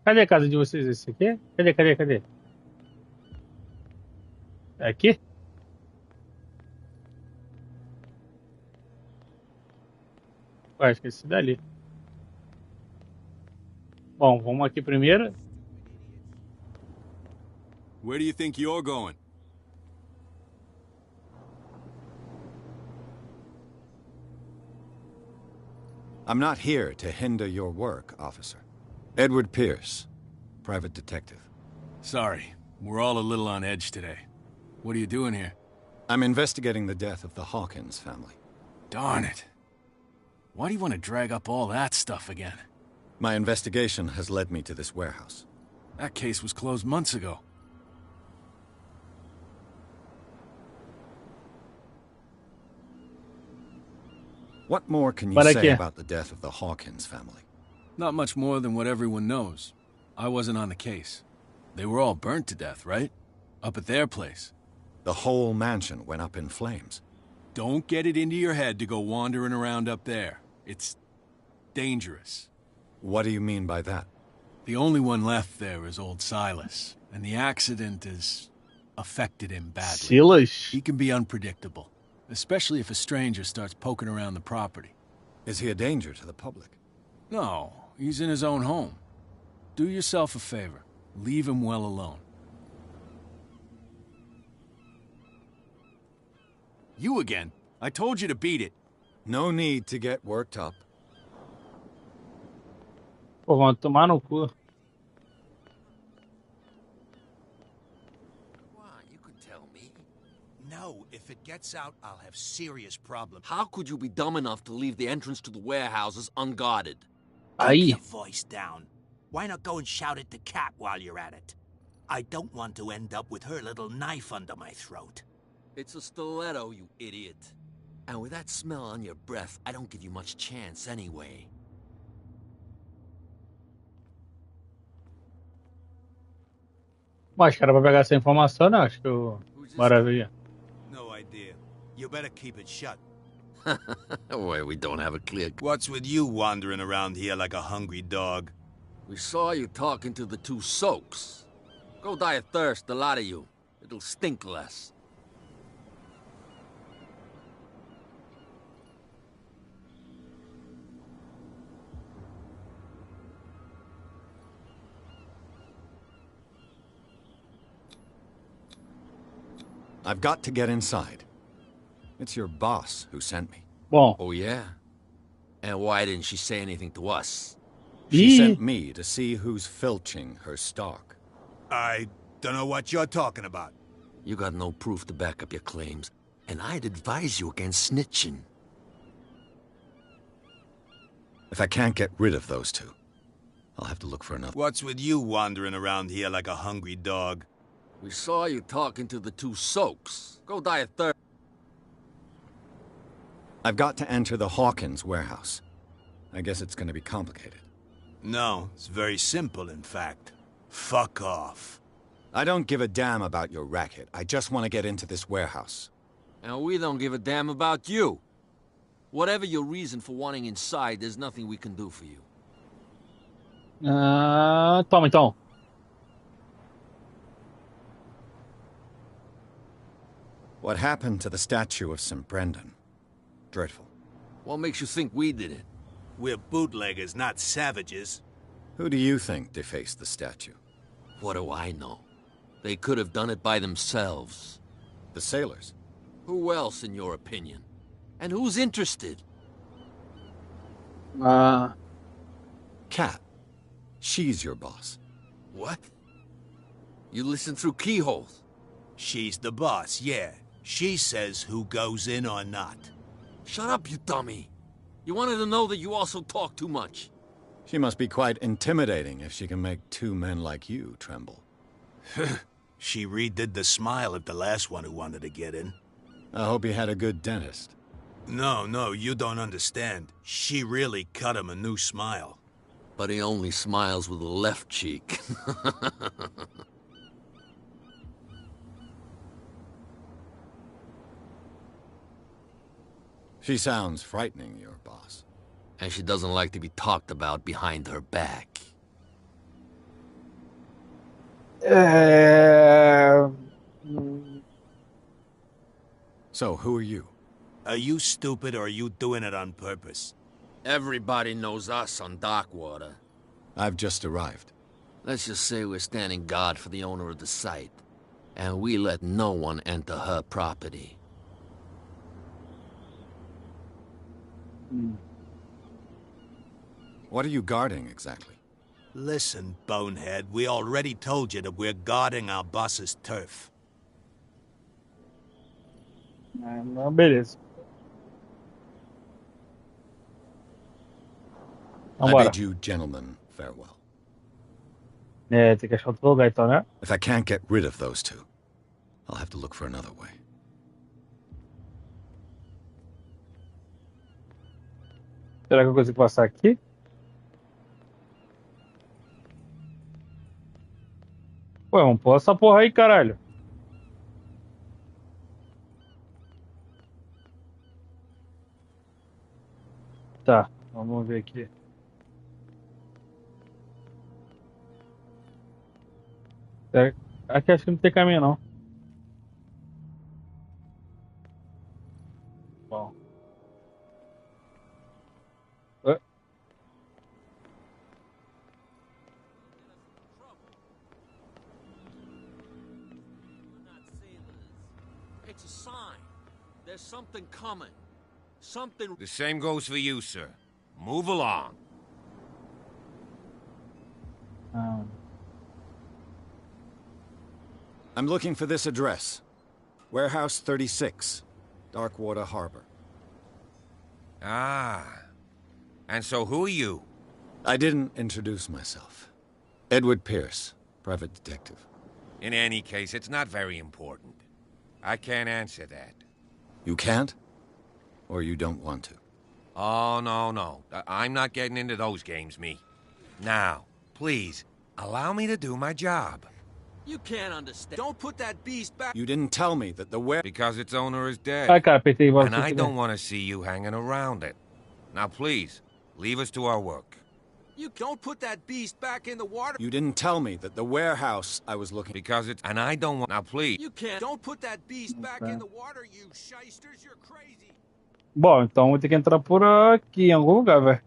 Cadê a casa de vocês? Esse aqui? Cadê? É aqui? Ué, acho que é esse dali. Bom, vamos aqui primeiro. Where do you think you're going? I'm not here to hinder your work, officer. Edward Pierce, private detective. Sorry, we're all a little on edge today. What are you doing here? I'm investigating the death of the Hawkins family. Darn it. Why do you want to drag up all that stuff again? My investigation has led me to this warehouse. That case was closed months ago. What more can you Para say quê? about the death of the Hawkins family? Not much more than what everyone knows. I wasn't on the case. They were all burnt to death, right? Up at their place. The whole mansion went up in flames. Don't get it into your head to go wandering around up there. It's dangerous. What do you mean by that? The only one left there is old Silas, and the accident has affected him badly. Silas? He can be unpredictable, especially if a stranger starts poking around the property. Is he a danger to the public? No, he's in his own home. Do yourself a favor. Leave him well alone. You again. I told you to beat it. No need to get worked up. Pô, vão tomar no cu. You could tell me. No, if it gets out, I'll have serious problems. How could you be dumb enough to leave the entrance to the warehouses unguarded? Keep your voice down. Why not go and shout at the cat while you're at it? I don't want to end up with her little knife under my throat. It's a stiletto, you idiot. And with that smell on your breath, I don't give you much chance anyway. Mas, cara, pra pegar essa informação, né? Acho que o Maravilha. No idea. You better keep it shut. Well, we don't have a clear... What's with you wandering around here like a hungry dog? We saw you talking to the two soaks. Go die of thirst, the lot of you. It'll stink less. I've got to get inside. It's your boss who sent me. Bom. Oh, yeah? And why didn't she say anything to us? She sent me to see who's filching her stock. I don't know what you're talking about. You got no proof to back up your claims, and I'd advise you against snitching. If I can't get rid of those two, I'll have to look for another. What's with you wandering around here like a hungry dog? We saw you talking to the two soaks. Go die of thirst. I've got to enter the Hawkins warehouse. I guess it's going to be complicated. No, it's very simple, in fact. Fuck off. I don't give a damn about your racket. I just want to get into this warehouse. And we don't give a damn about you. Whatever your reason for wanting inside, there's nothing we can do for you. Toma, então. What happened to the statue of St. Brendan? Dreadful. What makes you think we did it? We're bootleggers, not savages. Who do you think defaced the statue? What do I know? They could have done it by themselves. The sailors? Who else, in your opinion? And who's interested? Kat. She's your boss. What? You listen through keyholes? She's the boss, yeah. She says who goes in or not. Shut up, you dummy. You wanted to know that you also talk too much. She must be quite intimidating if she can make two men like you tremble. She redid the smile of the last one who wanted to get in. I hope he had a good dentist. No, you don't understand. She really cut him a new smile. But he only smiles with the left cheek. She sounds frightening, your boss. And she doesn't like to be talked about behind her back. So, who are you? Are you stupid or are you doing it on purpose? Everybody knows us on Darkwater. I've just arrived. Let's just say we're standing guard for the owner of the site. And we let no one enter her property. What are you guarding, exactly? Listen, bonehead, we already told you that we're guarding our boss's turf. Beleza. I Vambora. bid you gentlemen farewell. Tem que achar outro lugar então, né? If I can't get rid of those two, I'll have to look for another way. Será que eu consigo passar aqui? Ué, vamos pôr essa porra aí, caralho. Tá, vamos ver aqui. Aqui acho que não tem caminho, não. Bom. Ué, It's a sign. There's something coming. Something. The same goes for you, sir. Move along. I'm looking for this address. Warehouse 36, Darkwater Harbor. Ah. And so who are you? I didn't introduce myself. Edward Pierce, private detective. In any case, it's not very important. I can't answer that. You can't? Or you don't want to? Oh, no. I'm not getting into those games, me. Now, please, allow me to do my job. You can't understand. Don't put that beast back. You didn't tell me that the Because its owner is dead. Ai, cara, apertei igual And sem I querer. don't want to see you hanging around it. Now, please, leave us to our work. You don't put that beast back in the water. You didn't tell me that the warehouse I was looking... Because it's... And I don't want... Now, please. You can't. Don't put that beast back in the water, you shysters. You're crazy. Bom, então vou ter que entrar por aqui, em algum lugar, velho.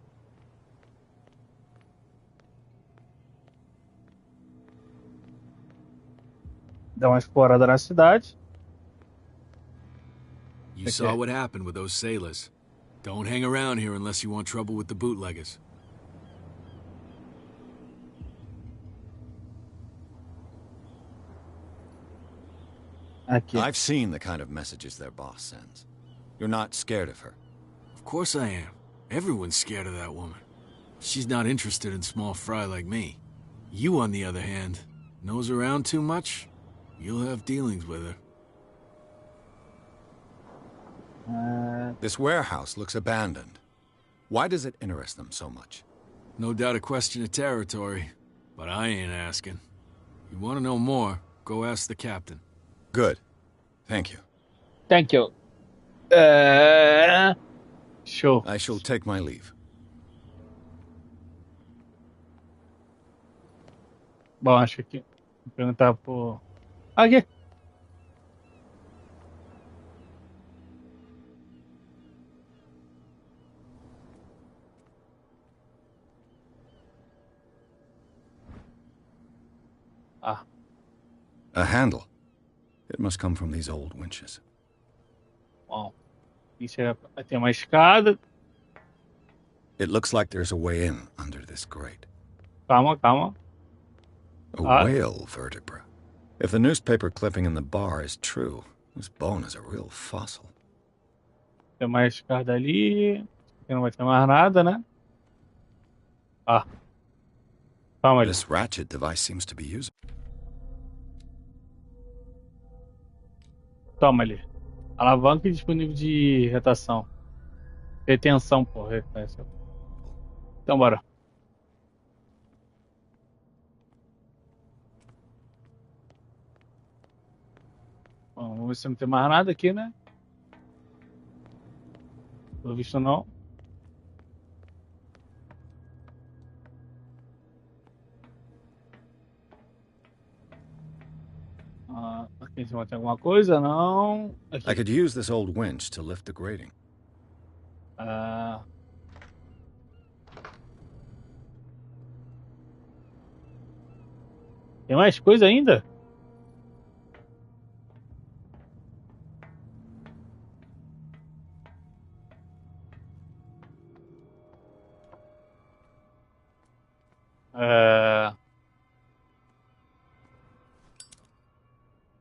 Dar uma explorada na cidade. You saw what happened with those sailors. Don't hang around here unless you want trouble with the bootleggers. Aqui. I've seen the kind of messages their boss sends. You're not scared of her. Of course I am. Everyone's scared of that woman. She's not interested in small fry like me. You, on the other hand, nose around too much, you'll have dealings with her. This warehouse looks abandoned. Why does it interest them so much? No doubt a question of territory, but I ain't asking. You want to know more, go ask the captain. Good. Thank you. Thank you. Show. I shall take my leave. Bom, acho que... Vou perguntar por... Aqui. Ah. A handle. It must come from these old winches. Bom. Isso é... Tem uma escada. It looks like there's a way in under this grate. Calma, calma. A whale vertebra. If the newspaper clipping in the bar is true, this bone is a real fossil. Tem uma escada ali. Aqui não vai ter mais nada, né? Ah. Calma ali. This ratchet device seems to be used. Toma ali. Alavanca disponível de retenção. Retenção, pô. Então, bora. Bom, vamos ver se não tem mais nada aqui, né? Pelo visto, não. Aqui em cima tem alguma coisa? Não. Aqui. I could use this old winch to lift the grating. Tem mais coisa ainda?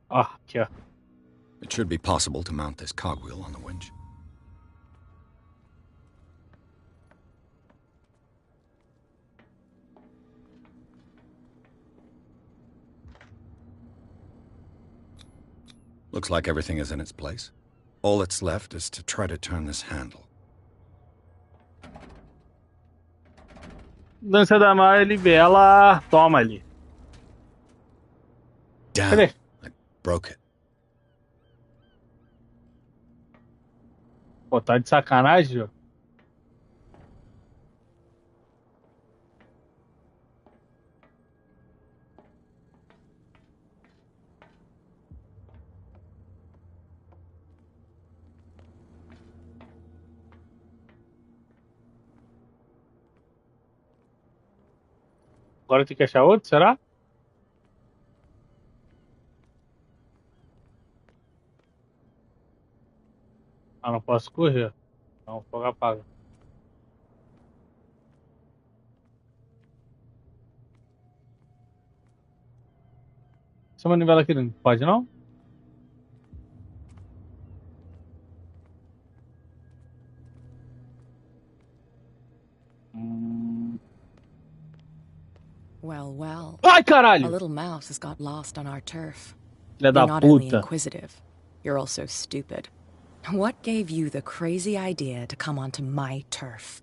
Aqui, ó. It should be possible to mount this cogwheel on the winch. Looks like everything is in its place. All that's left is to try to turn this handle. Dança da mar, ele vê ela. Toma ali. Damn, Cadê? I broke it. Pô, tá de sacanagem, Jô? Agora tem que achar outro, será? Ah, não posso correr. Não, fogo apaga. Essa manivela aqui não pode, não? Well, well. Ai, A caralho! little mouse has got lost on our turf. Filha da You're not only puta. inquisitive, you're also stupid. What gave you the crazy idea to come onto my turf?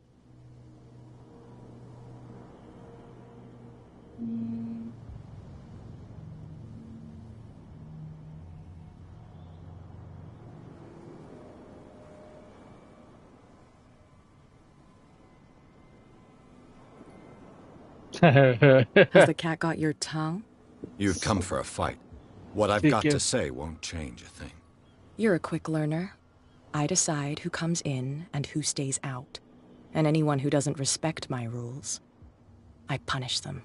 Has the cat got your tongue? You've come for a fight. What I've got to say won't change a thing. You're a quick learner. I decide who comes in and who stays out. And anyone who doesn't respect my rules, I punish them.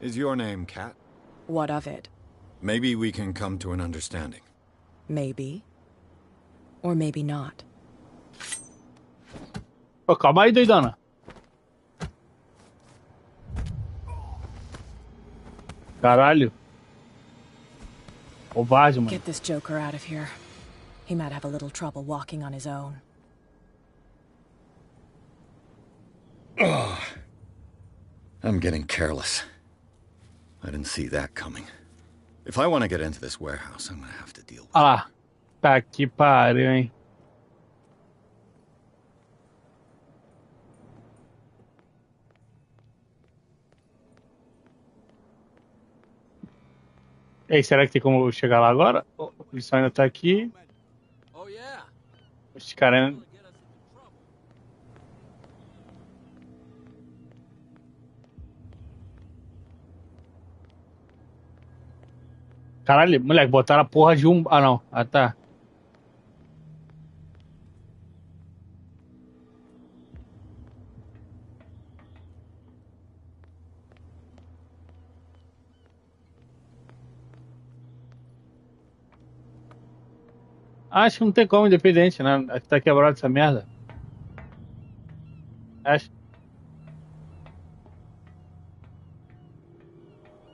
Is your name Cat? What of it? Maybe we can come to an understanding. Maybe. Or maybe not. Pô, calma aí, doidona. Caralho. Covarde, mano. Get this joker out of here. He might have a little trouble walking on his own. I'm getting careless. I didn't see that coming. If I want to get into this warehouse, I'm gonna have to deal with it. Ah, tá que pariu, hein? Ei, será que tem como eu chegar lá agora? O policial ainda tá aqui. Oh, yeah. Esse cara ainda... Caralho, moleque, botaram a porra de um... Ah, não. Ah, tá. Acho que não tem como, independente, né? Acho que tá quebrado essa merda. Acho.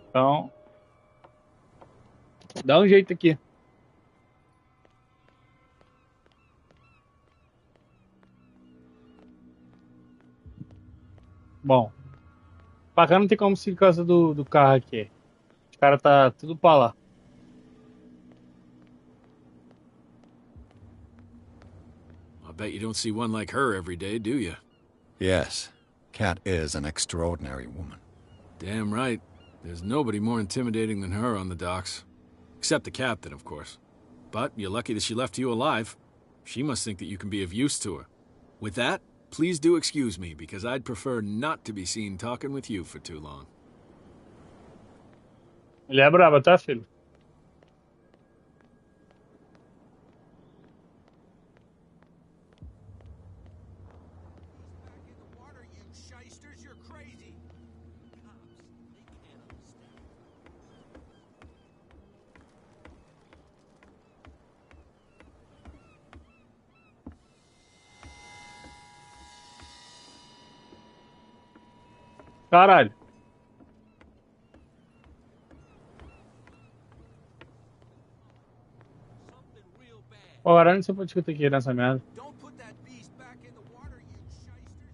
Então... Dá um jeito aqui. Bom. Pra cá não tem como se por causa do carro aqui. Os caras tá tudo pra lá. I bet you don't see one like her every day, do you? Yes, Cat is an extraordinary woman. Damn right. There's nobody more intimidating than her on the docks. Except the captain, of course. But you're lucky that she left you alive. She must think that you can be of use to her. With that, please do excuse me, because I'd prefer not to be seen talking with you for too long. Ele é braba, tá, filho? Caralho. Ora, não sei por que eu tenho que ir nessa merda.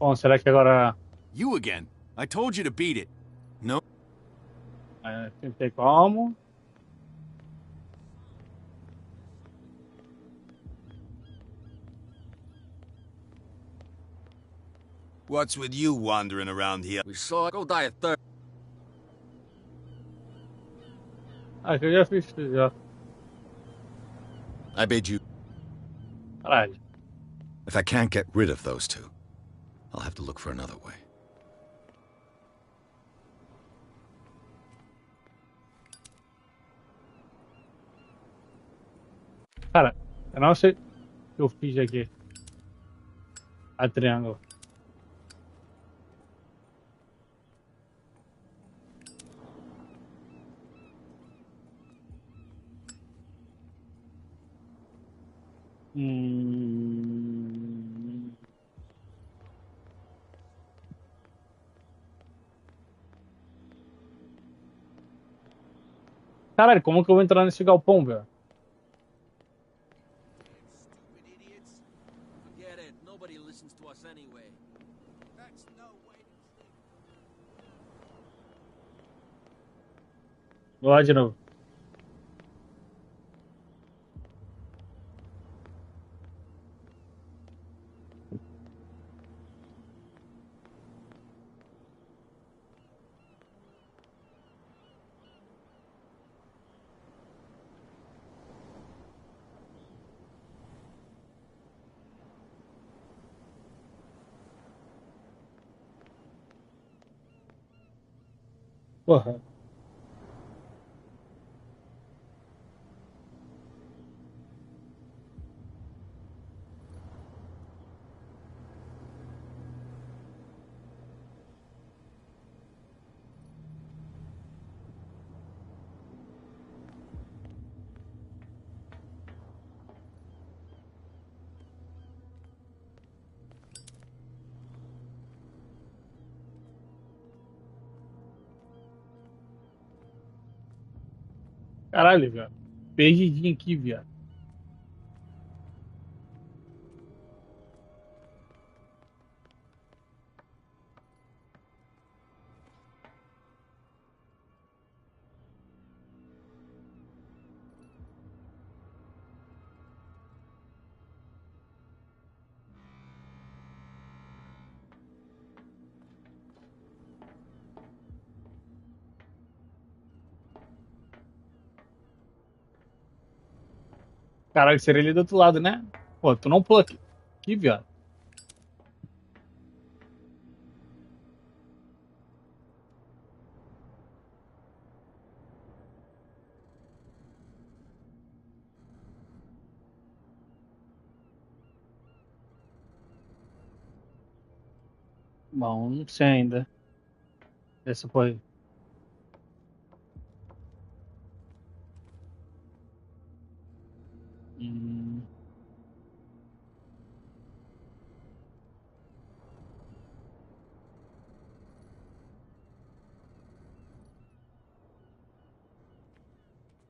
Bom, será que agora... You again. I told you to beat it. No. Tentei como? What's with you wandering around here? We saw it. Go die of thirst. Ah, que eu já fiz isso já. I bid you. Caralho. If I can't get rid of those two, I'll have to look for another way. Cara, eu não sei o que eu fiz aqui. A triângulo. Caralho, como que eu vou entrar nesse galpão, velho? Stupid idiots. Forget it. Nobody listens to us anyway. That's no way to think. Vou lá de novo. Porra. Caralho, velho. Perdidinho aqui, viado. Caralho, seria ali do outro lado, né? Pô, tu não pula aqui. Aqui, viado. Bom, não sei ainda. Essa foi. Hum.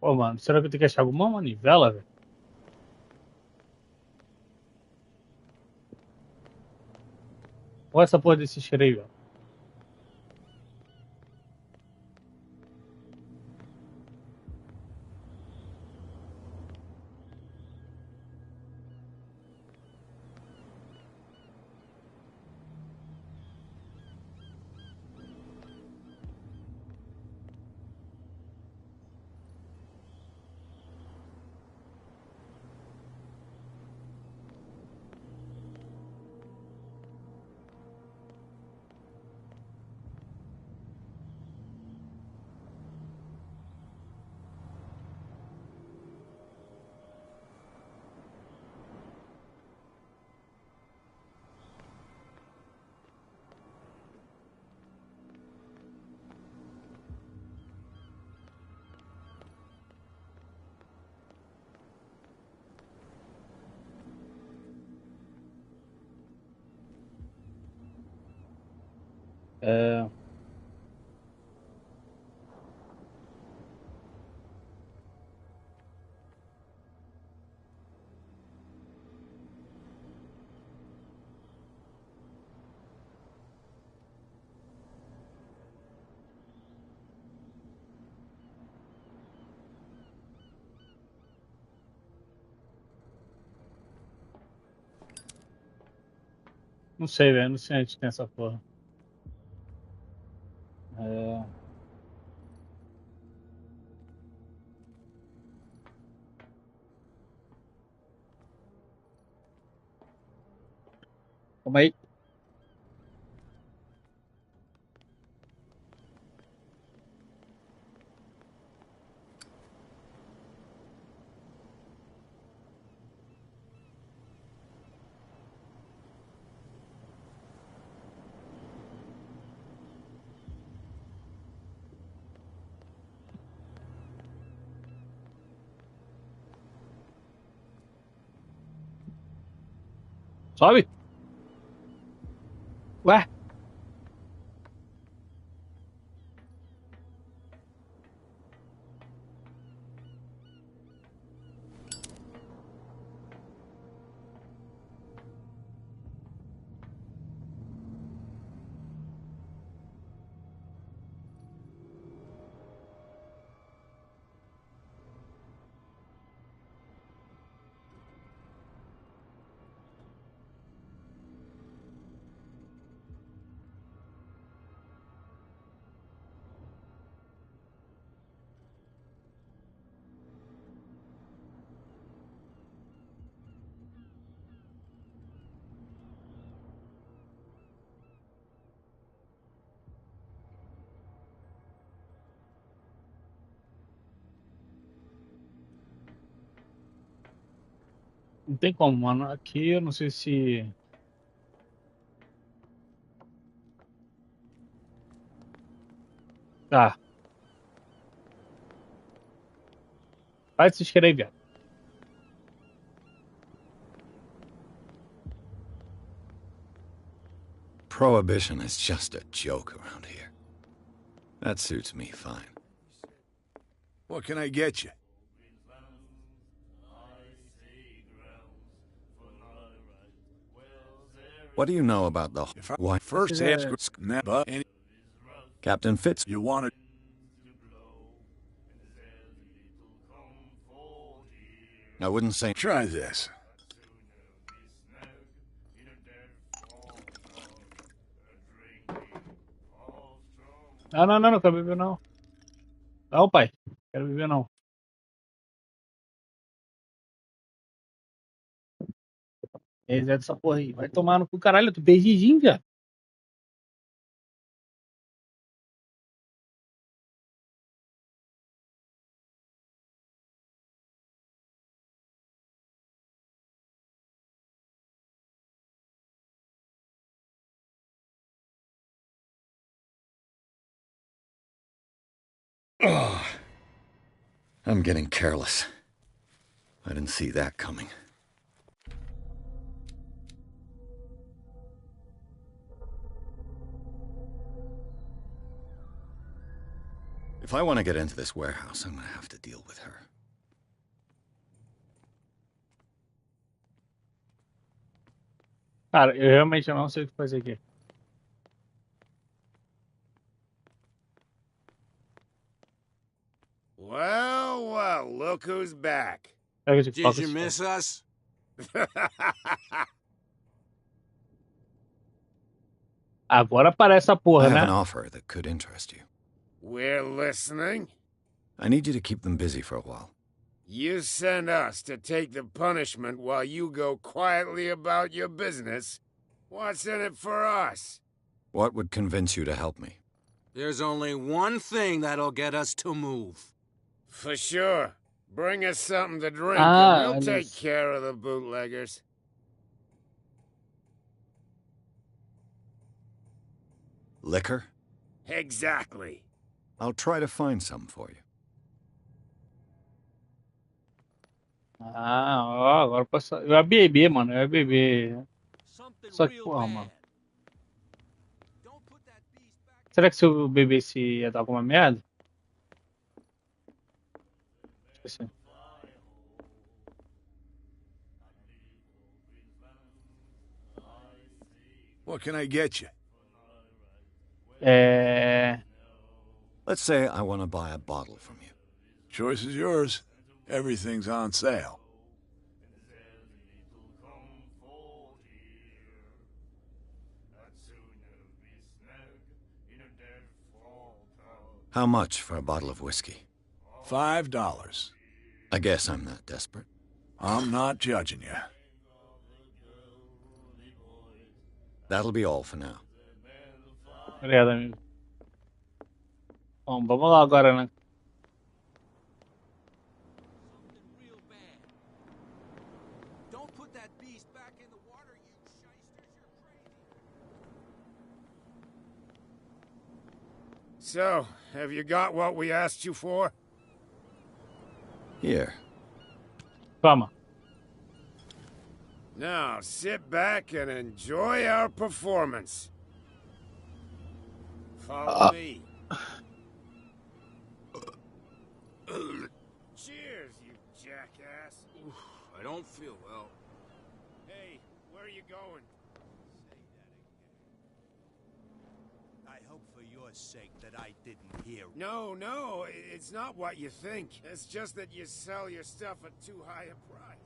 Pô, mano, será que eu tenho que achar alguma manivela, velho? Olha essa porra desse cheiro aí, velho. É. Não sei, velho. Não sei onde tem essa porra. É... Calma aí. Sobe? Ué? Não tem como, mano. Aqui eu não sei se. Tá. Vai se inscrever. Prohibition is just a joke around here. That suits me fine. What can I get you? What do you know about the why? First ask any Captain Fitz. you want it. I wouldn't say. Try this. Não, não, não, não quero beber não. Não, pai. Quero beber não. Reset essa porra aí. Vai tomar no cu, caralho. Tu beijinho, viado. Oh, I'm getting careless. I didn't see that coming. If I want to get into this warehouse, I'm going to have to deal with her. Cara, eu realmente não sei o que fazer aqui. Well, well, look who's back. Did you miss us? Agora aparece a porra, I have né? an offer that could interest you. We're listening. I need you to keep them busy for a while. You send us to take the punishment while you go quietly about your business. What's in it for us? What would convince you to help me? There's only one thing that'll get us to move. For sure. Bring us something to drink and we'll take care of the bootleggers. Liquor? Exactly. I'll try to find some for you. Ah, ó, agora posso. Eu ia beber, mano. Eu ia beber. Só que, porra, mano. Será que se eu bebesse ia dar alguma merda? Esqueci. What can I get you? Let's say I want to buy a bottle from you. Choice is yours. Everything's on sale. How much for a bottle of whiskey? $5. I guess I'm not desperate. I'm not judging you. That'll be all for now. Obrigado, amigo. Bom, vamos lá agora, né? So, have you got what we asked you for? Here. Toma. Now, sit back and enjoy our performance. Follow me. Cheers, you jackass. I don't feel well. Hey, where are you going? I hope for your sake that I didn't hear. No, it's not what you think. It's just that you sell your stuff at too high a price.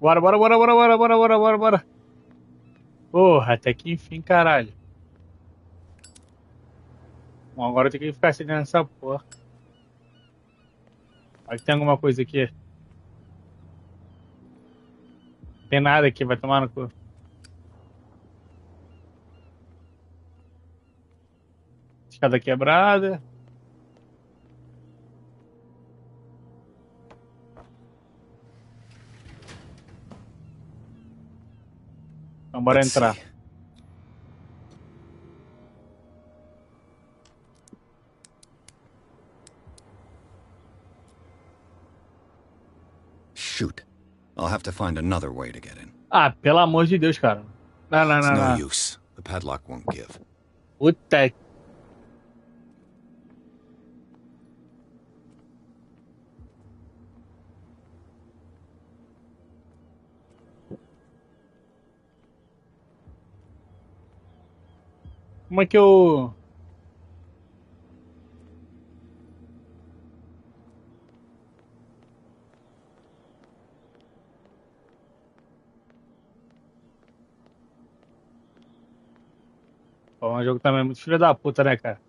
Bora, bora, bora, bora, bora, bora, bora, bora, bora. Porra, até que enfim, caralho. Bom, agora eu tenho que ficar seguindo essa porra. Vai que tem alguma coisa aqui. Não tem nada aqui, vai tomar no cu. Escada quebrada. Então bora entrar. Shoot. I'll have to find another way to get in. Ah, pelo amor de Deus, cara. Não, não, It's não, no não. use. The padlock won't give. Puta. Como é que eu... Bom, o jogo também é muito filho da puta, né, cara?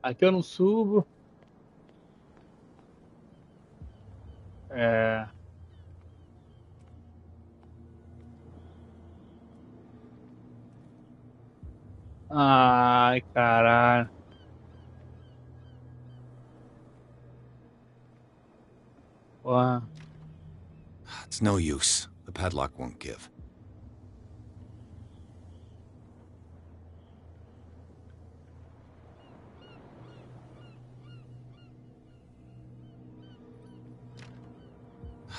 Aqui eu não subo. É... Ai, caralho. Porra. It's no use. The padlock won't give.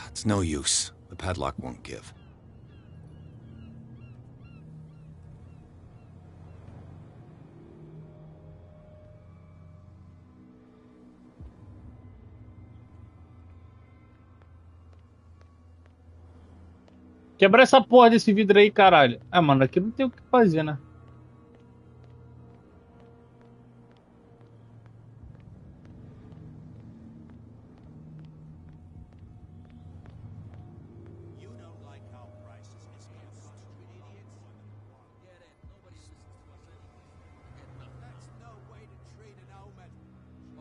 It's no use. The padlock won't give. Quebra essa porra desse vidro aí, caralho. Ah, mano, aqui não tem o que fazer, né?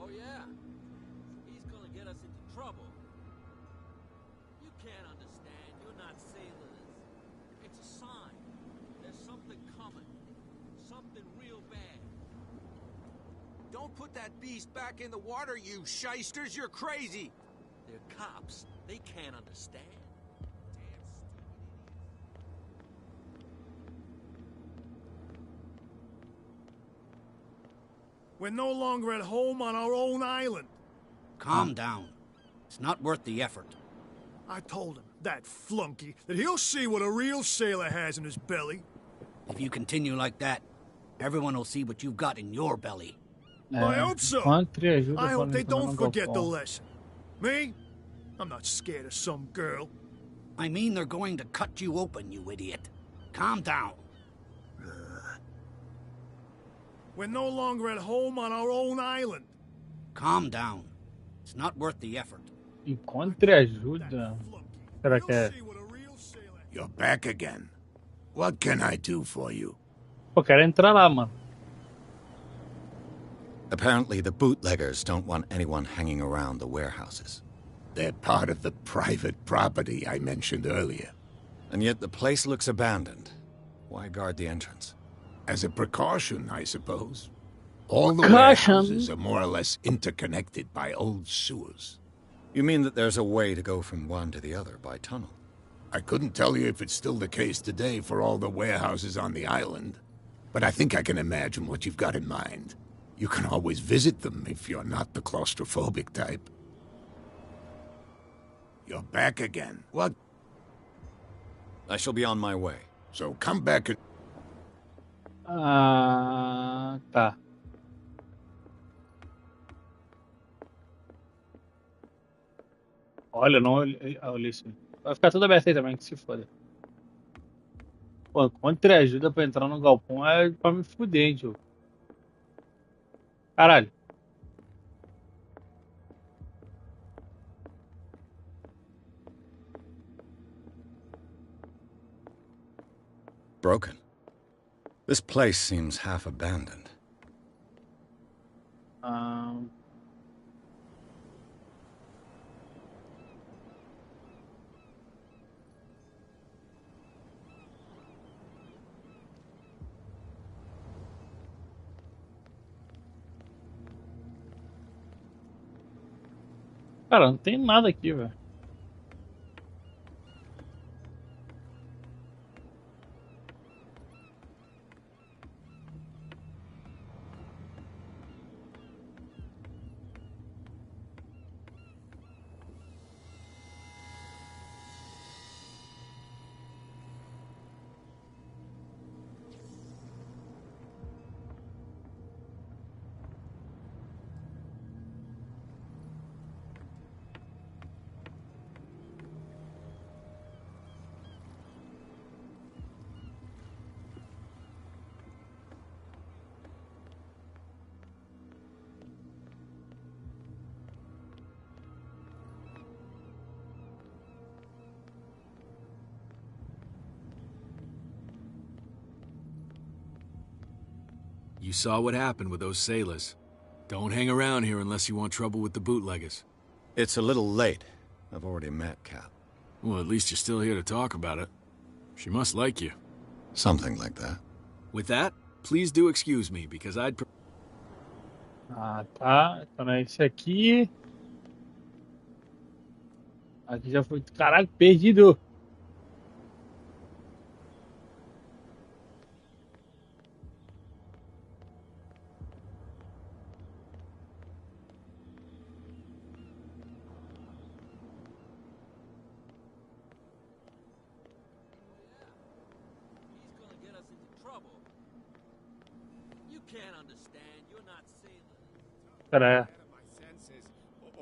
Oh yeah? He's gonna get us into trouble. You can't understand. You're not sailors. It's a sign. There's something coming. Something real bad. Don't put that beast back in the water, you shysters! You're crazy! They're cops. They can't understand. We're no longer at home on our own island. Calm down. It's not worth the effort. I told him, that flunky, that he'll see what a real sailor has in his belly. If you continue like that, everyone will see what you've got in your belly. I hope so. I hope they don't forget the lesson. Me? I'm not scared of some girl. I mean they're going to cut you open, you idiot. Calm down. We're no longer at home on our own island. Calm down. It's not worth the effort. Encontre ajuda. Será que é? You're back again. What can I do for you? Pô, quero entrar lá, mano. Apparently, the bootleggers don't want anyone hanging around the warehouses. They're part of the private property I mentioned earlier. And yet the place looks abandoned. Why guard the entrance? As a precaution, I suppose. All the warehouses are more or less interconnected by old sewers. You mean that there's a way to go from one to the other by tunnel? I couldn't tell you if it's still the case today for all the warehouses on the island, but I think I can imagine what you've got in mind. You can always visit them if you're not the claustrophobic type. You're back again. What? I shall be on my way. So come back and... Tá. Olha, não olhei isso. Vai ficar tudo aberto aí também, que se foda. Pô, quanto ele ajuda pra entrar no galpão é pra me fuder, hein, tio. Caralho. Broken. This place seems half abandoned. Cara, não tem nada aqui, velho. You saw what happened with those sailors. Don't hang around here unless you want trouble with the bootleggers. It's a little late. I've already met Cap. Well, at least you're still here to talk about it. She must like you. Something like that. With that, please do excuse me, because I'd... Ah, tá. Então é esse aqui. Aqui já foi... Caralho, perdido.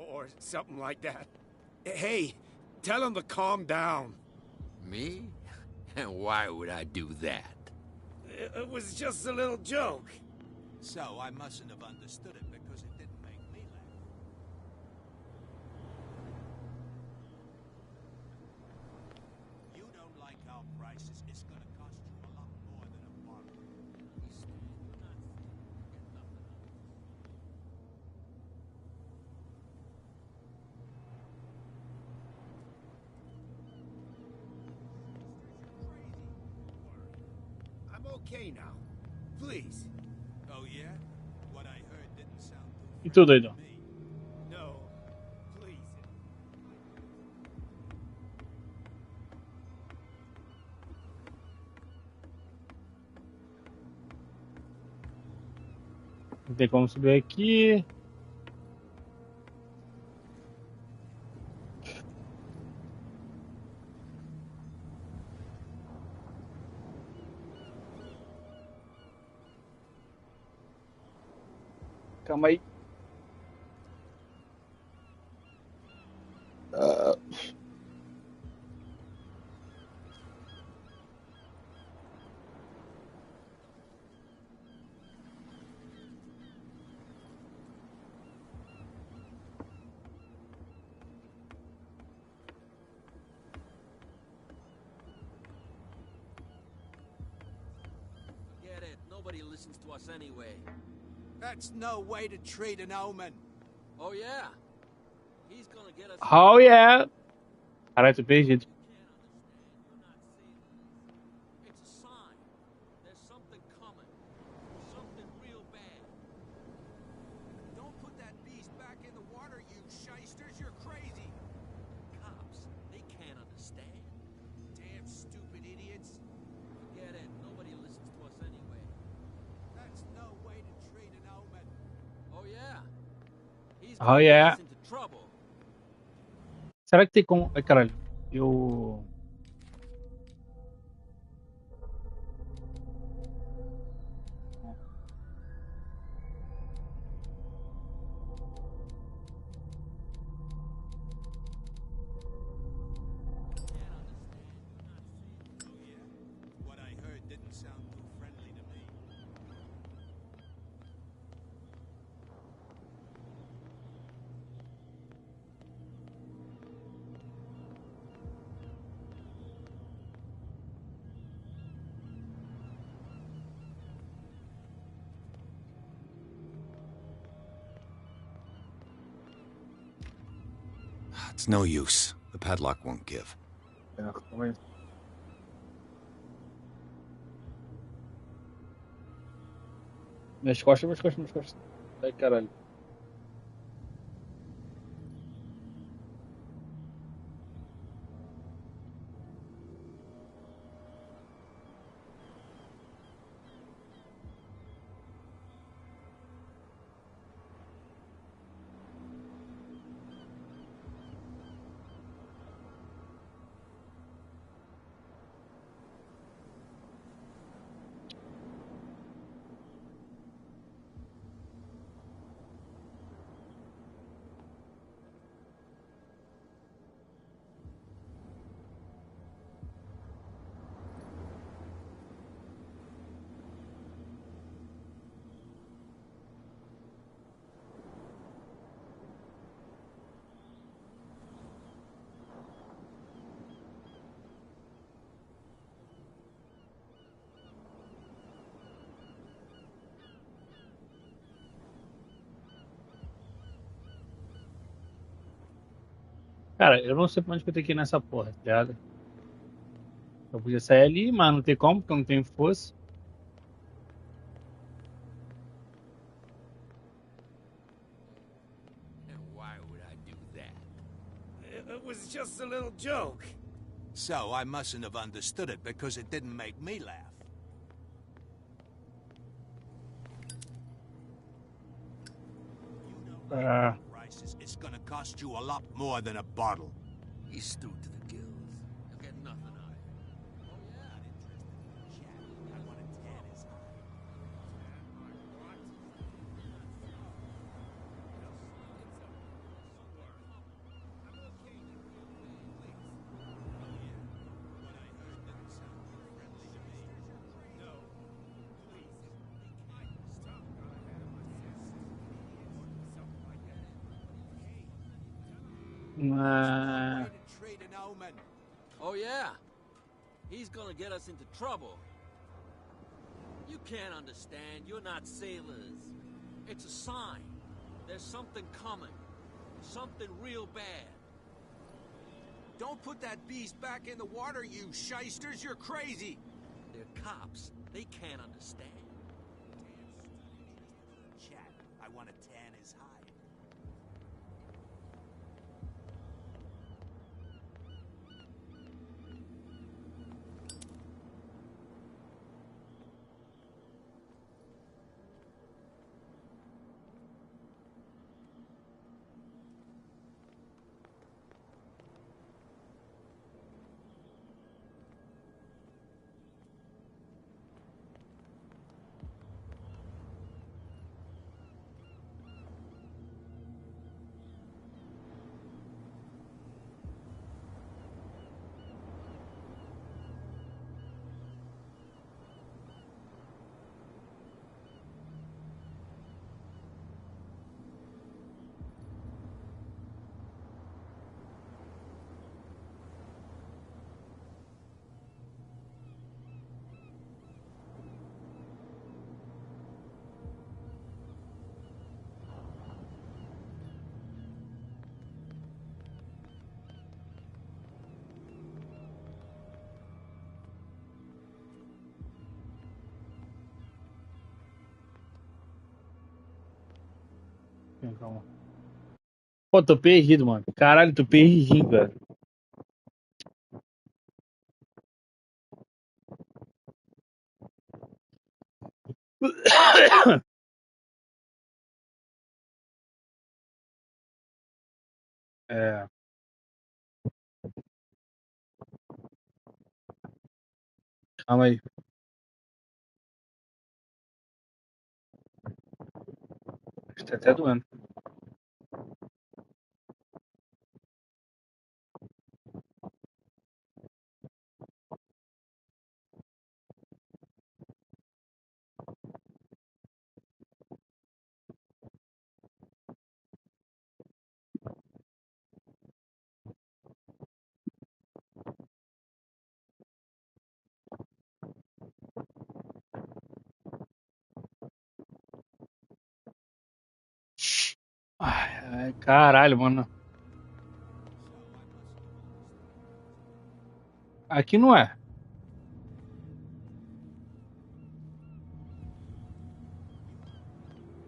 Or something like that. Hey, tell him to calm down. Me? And why would I do that? It was just a little joke. So I mustn't have understood it because it didn't make me laugh. You don't like our prices, it's gonna cost you a lot more than a bottle. I'm okay now. Please. Oh yeah? What I heard didn't sound E tu, doido? No. Please. Não tem como subir aqui. Calma aí. Forget it. Nobody listens to us anyway. That's no way to treat an omen. Oh yeah. He's gonna get us. Oh yeah. Caralho, tô perdido. It's a sign. There's something coming. Something real bad. Don't put that beast back in the water, you shysters. You're crazy. Cops, they can't understand. Damn stupid idiots. Forget it. Nobody listens to us anyway. That's no way to treat an omen. Oh yeah. He's Oh gonna get yeah. us into trouble. Será que tem como... Ai, caralho. Eu... What I heard didn't sound too friendly to me. It's no use. The padlock won't give. Minhas costas, minhas costas, minhas costas. Ai, caralho. Cara, eu não sei pra onde que eu tenho que ir nessa porra, tá ligado? Eu podia sair ali, mas não tem como, porque eu não tenho força. And why would I do that? It was just a little joke. So I mustn't have understood it because it didn't make me laugh. It's gonna cost you a lot more than a bottle. He's stewed to the gills. You'll get nothing out of it. Oh yeah. Not interested in chat. I want to tan his hide. Trade an omen. Oh yeah. He's gonna get us into trouble. You can't understand. You're not sailors. It's a sign. There's something coming. Something real bad. Don't put that beast back in the water, you shysters. You're crazy. They're cops. They can't understand. Chat. I want to tan his hide. Calma. Pô, tô perdido, mano. Caralho, tô perdidinho, velho. É. Calma aí. Tá até doendo. Ai, caralho, mano. Aqui não é.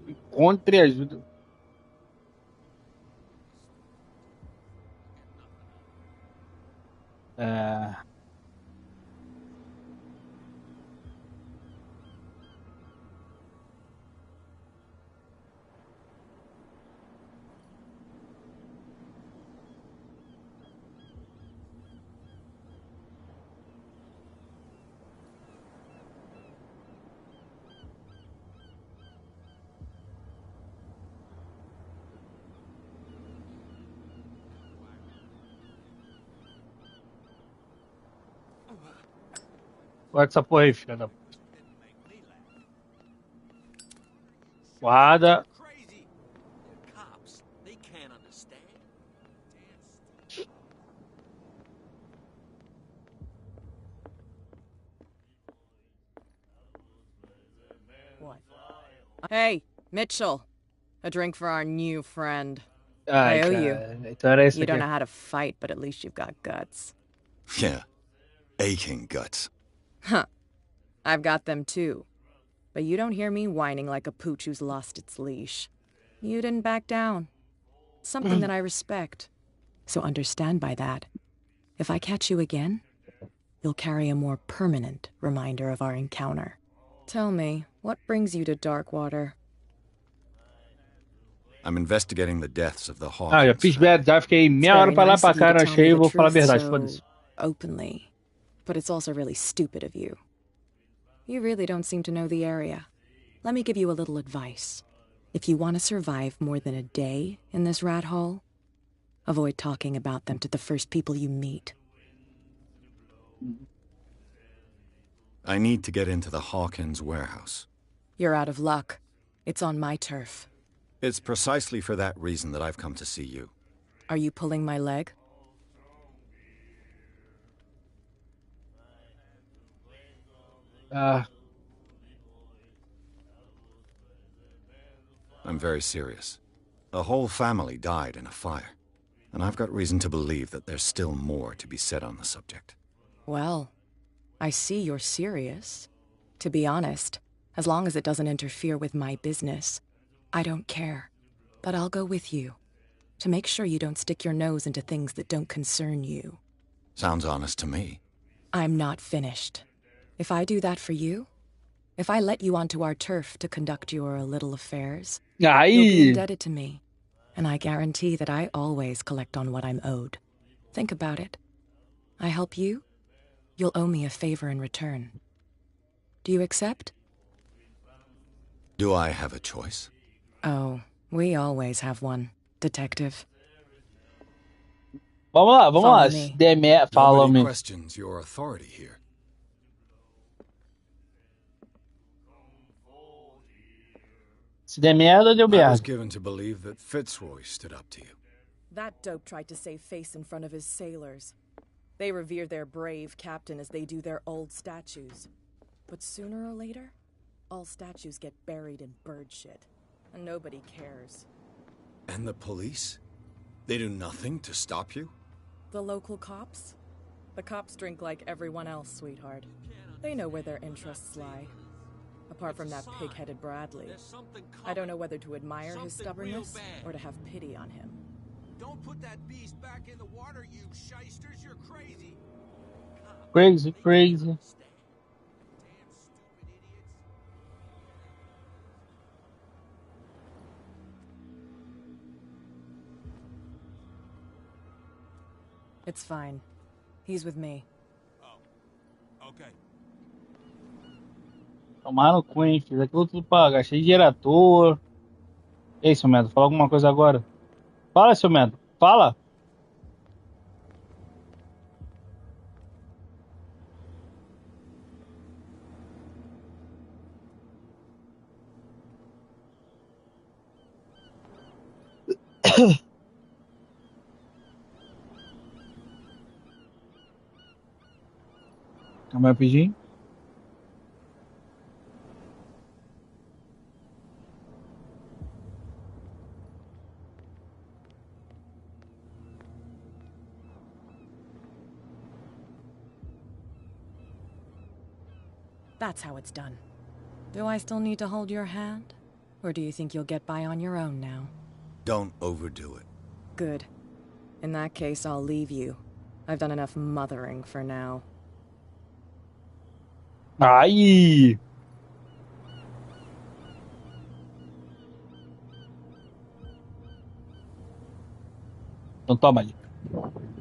Encontre ajuda. É. Guarda essa porra aí, filha da puta. Guarda. What? Hey, Mitchell. A drink for our new friend. Ai, I owe you. cara. Então era isso You aqui. don't know how to fight, but at least you've got guts. Yeah. Aching guts. Huh. I've got them too. But you don't hear me whining like a pooch who's lost its leash. You didn't back down. Something that I respect. So understand by that. If I catch you again, you'll carry a more permanent reminder of our encounter. Tell me, what brings you to Darkwater? I'm investigating the deaths of the Ah, já Hawkins fiz family. merda, já fiquei meia hora pra lá pra cá, não achei, eu vou falar a verdade, foda-se. Openly. But it's also really stupid of you. You really don't seem to know the area. Let me give you a little advice. If you want to survive more than a day in this rat hole, avoid talking about them to the first people you meet. I need to get into the Hawkins warehouse. You're out of luck. It's on my turf. It's precisely for that reason that I've come to see you. Are you pulling my leg? I'm very serious. A whole family died in a fire, and I've got reason to believe that there's still more to be said on the subject. Well, I see you're serious. To be honest, as long as it doesn't interfere with my business, I don't care. But I'll go with you, to make sure you don't stick your nose into things that don't concern you. Sounds honest to me. I'm not finished. If I do that for you, if I let you onto our turf to conduct your little affairs, you'll be indebted to me. And I guarantee that I always collect on what I'm owed. Think about it. I help you, you'll owe me a favor in return. Do you accept? Do I have a choice? Oh, we always have one, detective. Vamos lá. Se der merda, fala, Nobody questions your authority here. Se der merda, deu merda. I was given to believe that Fitzroy stood up to you. That dope tried to save face in front of his sailors. They revere their brave captain as they do their old statues. But sooner or later, all statues get buried in bird shit. And nobody cares. And the police? They do nothing to stop you? The local cops? The cops drink like everyone else, sweetheart. They know where their interests lie. A Apart from that pig-headed Bradley, I don't know whether to admire his stubbornness or to have pity on him. Don't put that beast back in the water, you shysters. You're crazy. Crazy, crazy. It's fine. He's with me. Okay. Tomar no cu, hein, filho. Aquilo tudo pra gastei dinheiro à toa. Ei, seu Medo, fala alguma coisa agora. Fala, seu Medo. Fala. Calma aí, rapidinho. That's how it's done. Do I still need to hold your hand? Or do you think you'll get by on your own now? Don't overdo it. Good. In that case, I'll leave you. I've done enough mothering for now. Ai! Então toma ali.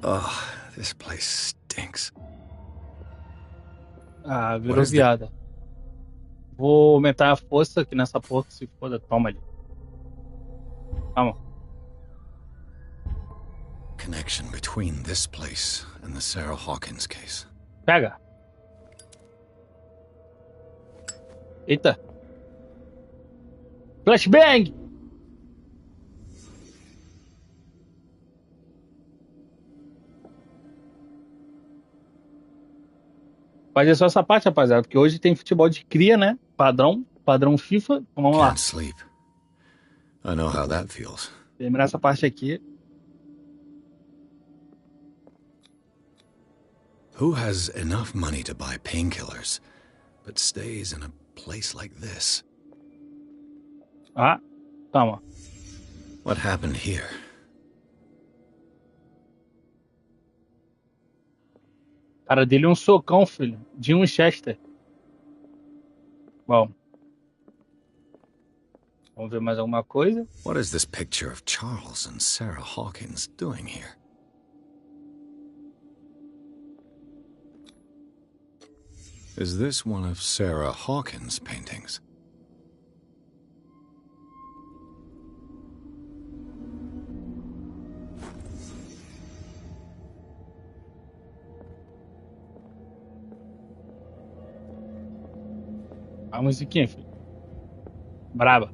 Oh, this place stinks. Ah, virou viada. Vou aumentar a força aqui nessa porra que se foda. Toma ali. Calma. Connection between this place and the Sarah Hawkins case. Pega. Eita. Flashbang! Fazer só essa parte, rapaziada, porque hoje tem futebol de cria, né? Padrão FIFA. Então vamos lá. Can't sleep. I know how that feels. Terminar essa parte aqui. Who has enough money to buy painkillers, but stays in a place like this? Ah, calma. What happened here? Cara dele é um socão, filho. De um Chester. Bom. Vamos ver mais alguma coisa. What is this picture of Charles and Sarah Hawkins doing here? Is this one of Sarah Hawkins' paintings? A musiquinha, filho. Braba.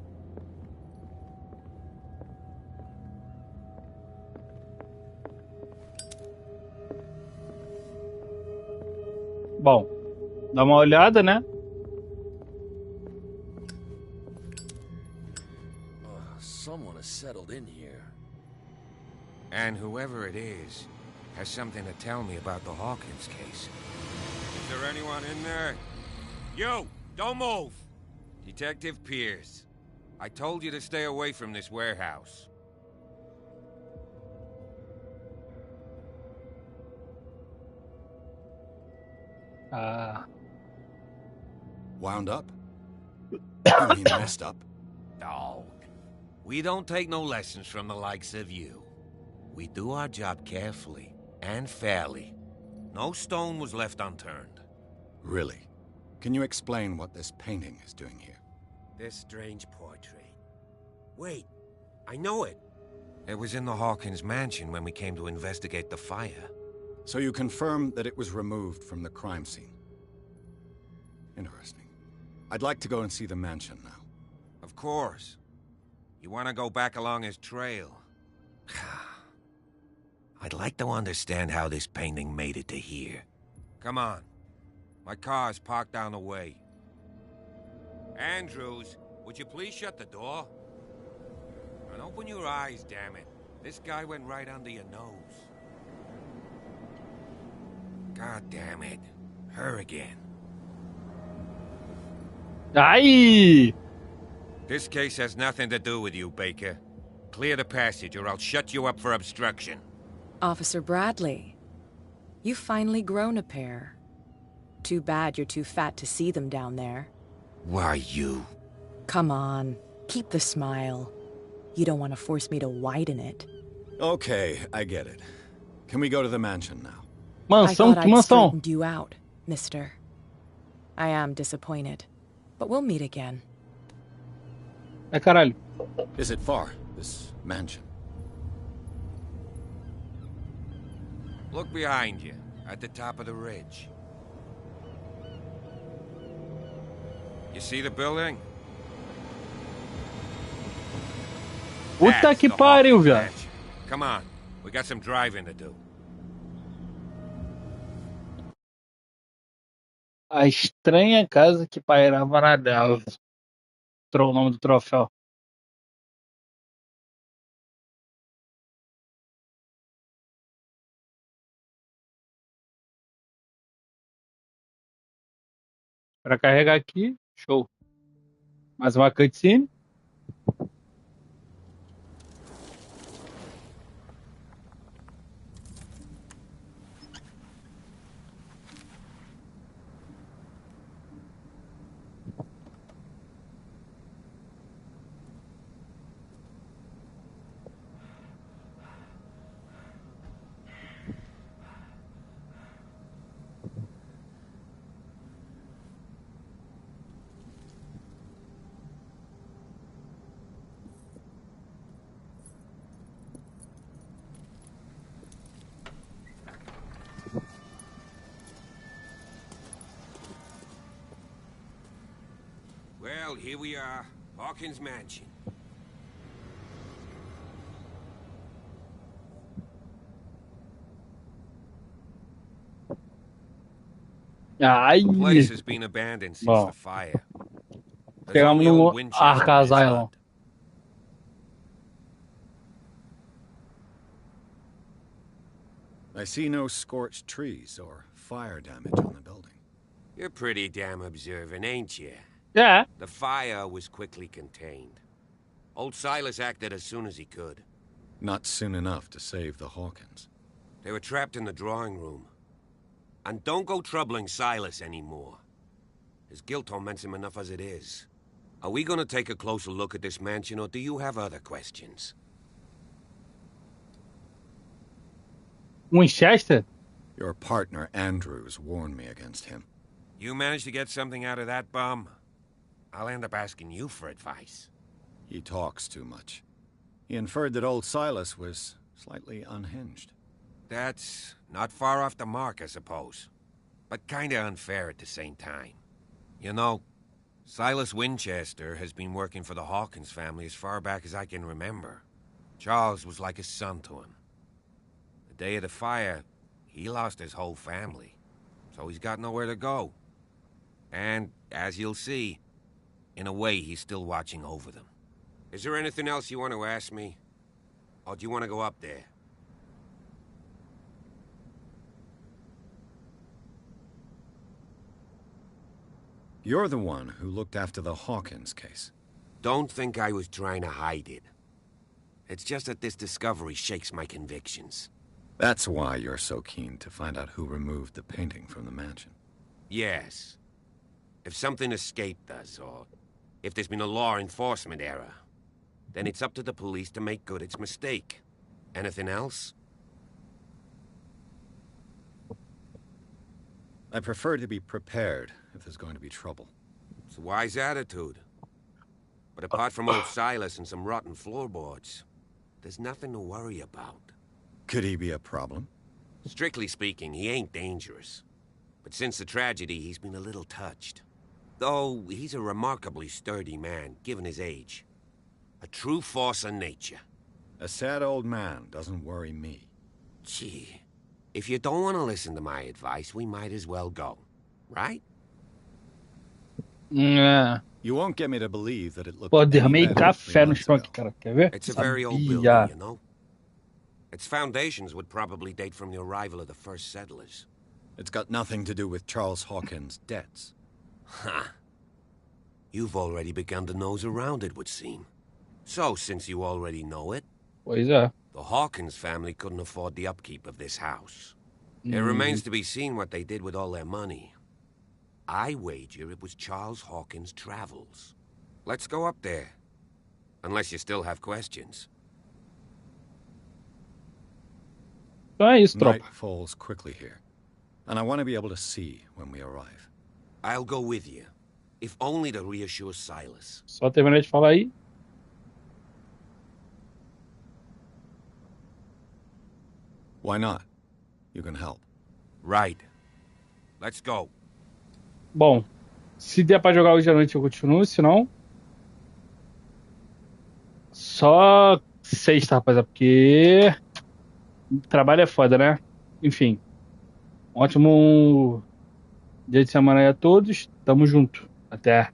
Bom, dá uma olhada, né? Someone has settled in here. And whoever it is has something to tell me about the Hawkins case. Is there anyone in there? You! Don't move! Detective Pierce. I told you to stay away from this warehouse. Wound up? You mean messed up? No. We don't take no lessons from the likes of you. We do our job carefully and fairly. No stone was left unturned. Really? Can you explain what this painting is doing here? This strange portrait. Wait, I know it. It was in the Hawkins mansion when we came to investigate the fire. So you confirm that it was removed from the crime scene? Interesting. I'd like to go and see the mansion now. Of course. You want to go back along his trail? I'd like to understand how this painting made it to here. Come on. My car's parked down the way. Andrews, would you please shut the door? And open your eyes, damn it. This guy went right under your nose. God damn it. Her again. Ai! This case has nothing to do with you, Baker. Clear the passage or I'll shut you up for obstruction. Officer Bradley, you've finally grown a pair. Too bad you're too fat to see them down there. Why you? Come on, keep the smile. You don't want to force me to widen it. Okay, I get it. Can we go to the mansion now? I thought I'd straightened you out, mister. I am disappointed, but we'll meet again. Caralho. Is it far, this mansion? Look behind you, at the top of the ridge. You see the building? Puta que pariu, velho. Come on, we got some driving to do. A estranha casa que pairava na Delva. O nome do troféu. Para carregar aqui, show. Mais uma cutscene. Well, here we are, Hawkins Mansion. Ai. The place has been abandoned since the fire. There's Chegamos only no old Winchester in Arkham this hut. Asylum. I see no scorched trees or fire damage on the building. You're pretty damn observant, ain't you? Yeah. The fire was quickly contained. Old Silas acted as soon as he could. Not soon enough to save the Hawkins. They were trapped in the drawing room. And don't go troubling Silas anymore. His guilt torments him enough as it is. Are we gonna take a closer look at this mansion, or do you have other questions? Winchester? Your partner, Andrews, warned me against him. You managed to get something out of that bum? I'll end up asking you for advice. He talks too much. He inferred that old Silas was slightly unhinged. That's not far off the mark, I suppose. But kinda unfair at the same time. You know, Silas Winchester has been working for the Hawkins family as far back as I can remember. Charles was like a son to him. The day of the fire, he lost his whole family. So he's got nowhere to go. And, as you'll see, in a way, he's still watching over them. Is there anything else you want to ask me? Or do you want to go up there? You're the one who looked after the Hawkins case. Don't think I was trying to hide it. It's just that this discovery shakes my convictions. That's why you're so keen to find out who removed the painting from the mansion. Yes. If something escaped us, or if there's been a law enforcement error, then it's up to the police to make good its mistake. Anything else? I prefer to be prepared if there's going to be trouble. It's a wise attitude. But apart from old Silas and some rotten floorboards, there's nothing to worry about. Could he be a problem? Strictly speaking, he ain't dangerous. But since the tragedy, he's been a little touched. Though he's a remarkably sturdy man, given his age. A true force of nature. A sad old man doesn't worry me. Gee, if you don't want to listen to my advice, we might as well go. Right? Yeah. You won't get me to believe that it looked Pô, derramei café no chão aqui, cara. Quer ver? It's a very old building, you know? Its foundations would probably date from the arrival of the first settlers. It's got nothing to do with Charles Hawkins' debts. Huh. You've already begun to nose around, it would seem. So, since you already know it, Pois é. the Hawkins family couldn't afford the upkeep of this house. It remains to be seen what they did with all their money. I wager it was Charles Hawkins' travels. Let's go up there. Unless you still have questions. Então é isso, tropa. Night falls quickly here, and I want to be able to see when we arrive. I'll go with you, if only to reassure Silas. Só terminar de falar aí. Why not? You can help. Right. Let's go. Bom, se der pra jogar hoje à noite eu continuo, se não... Só sexta, rapaziada, porque... O trabalho é foda, né? Enfim. Um ótimo dia de semana aí a todos. Tamo junto. Até.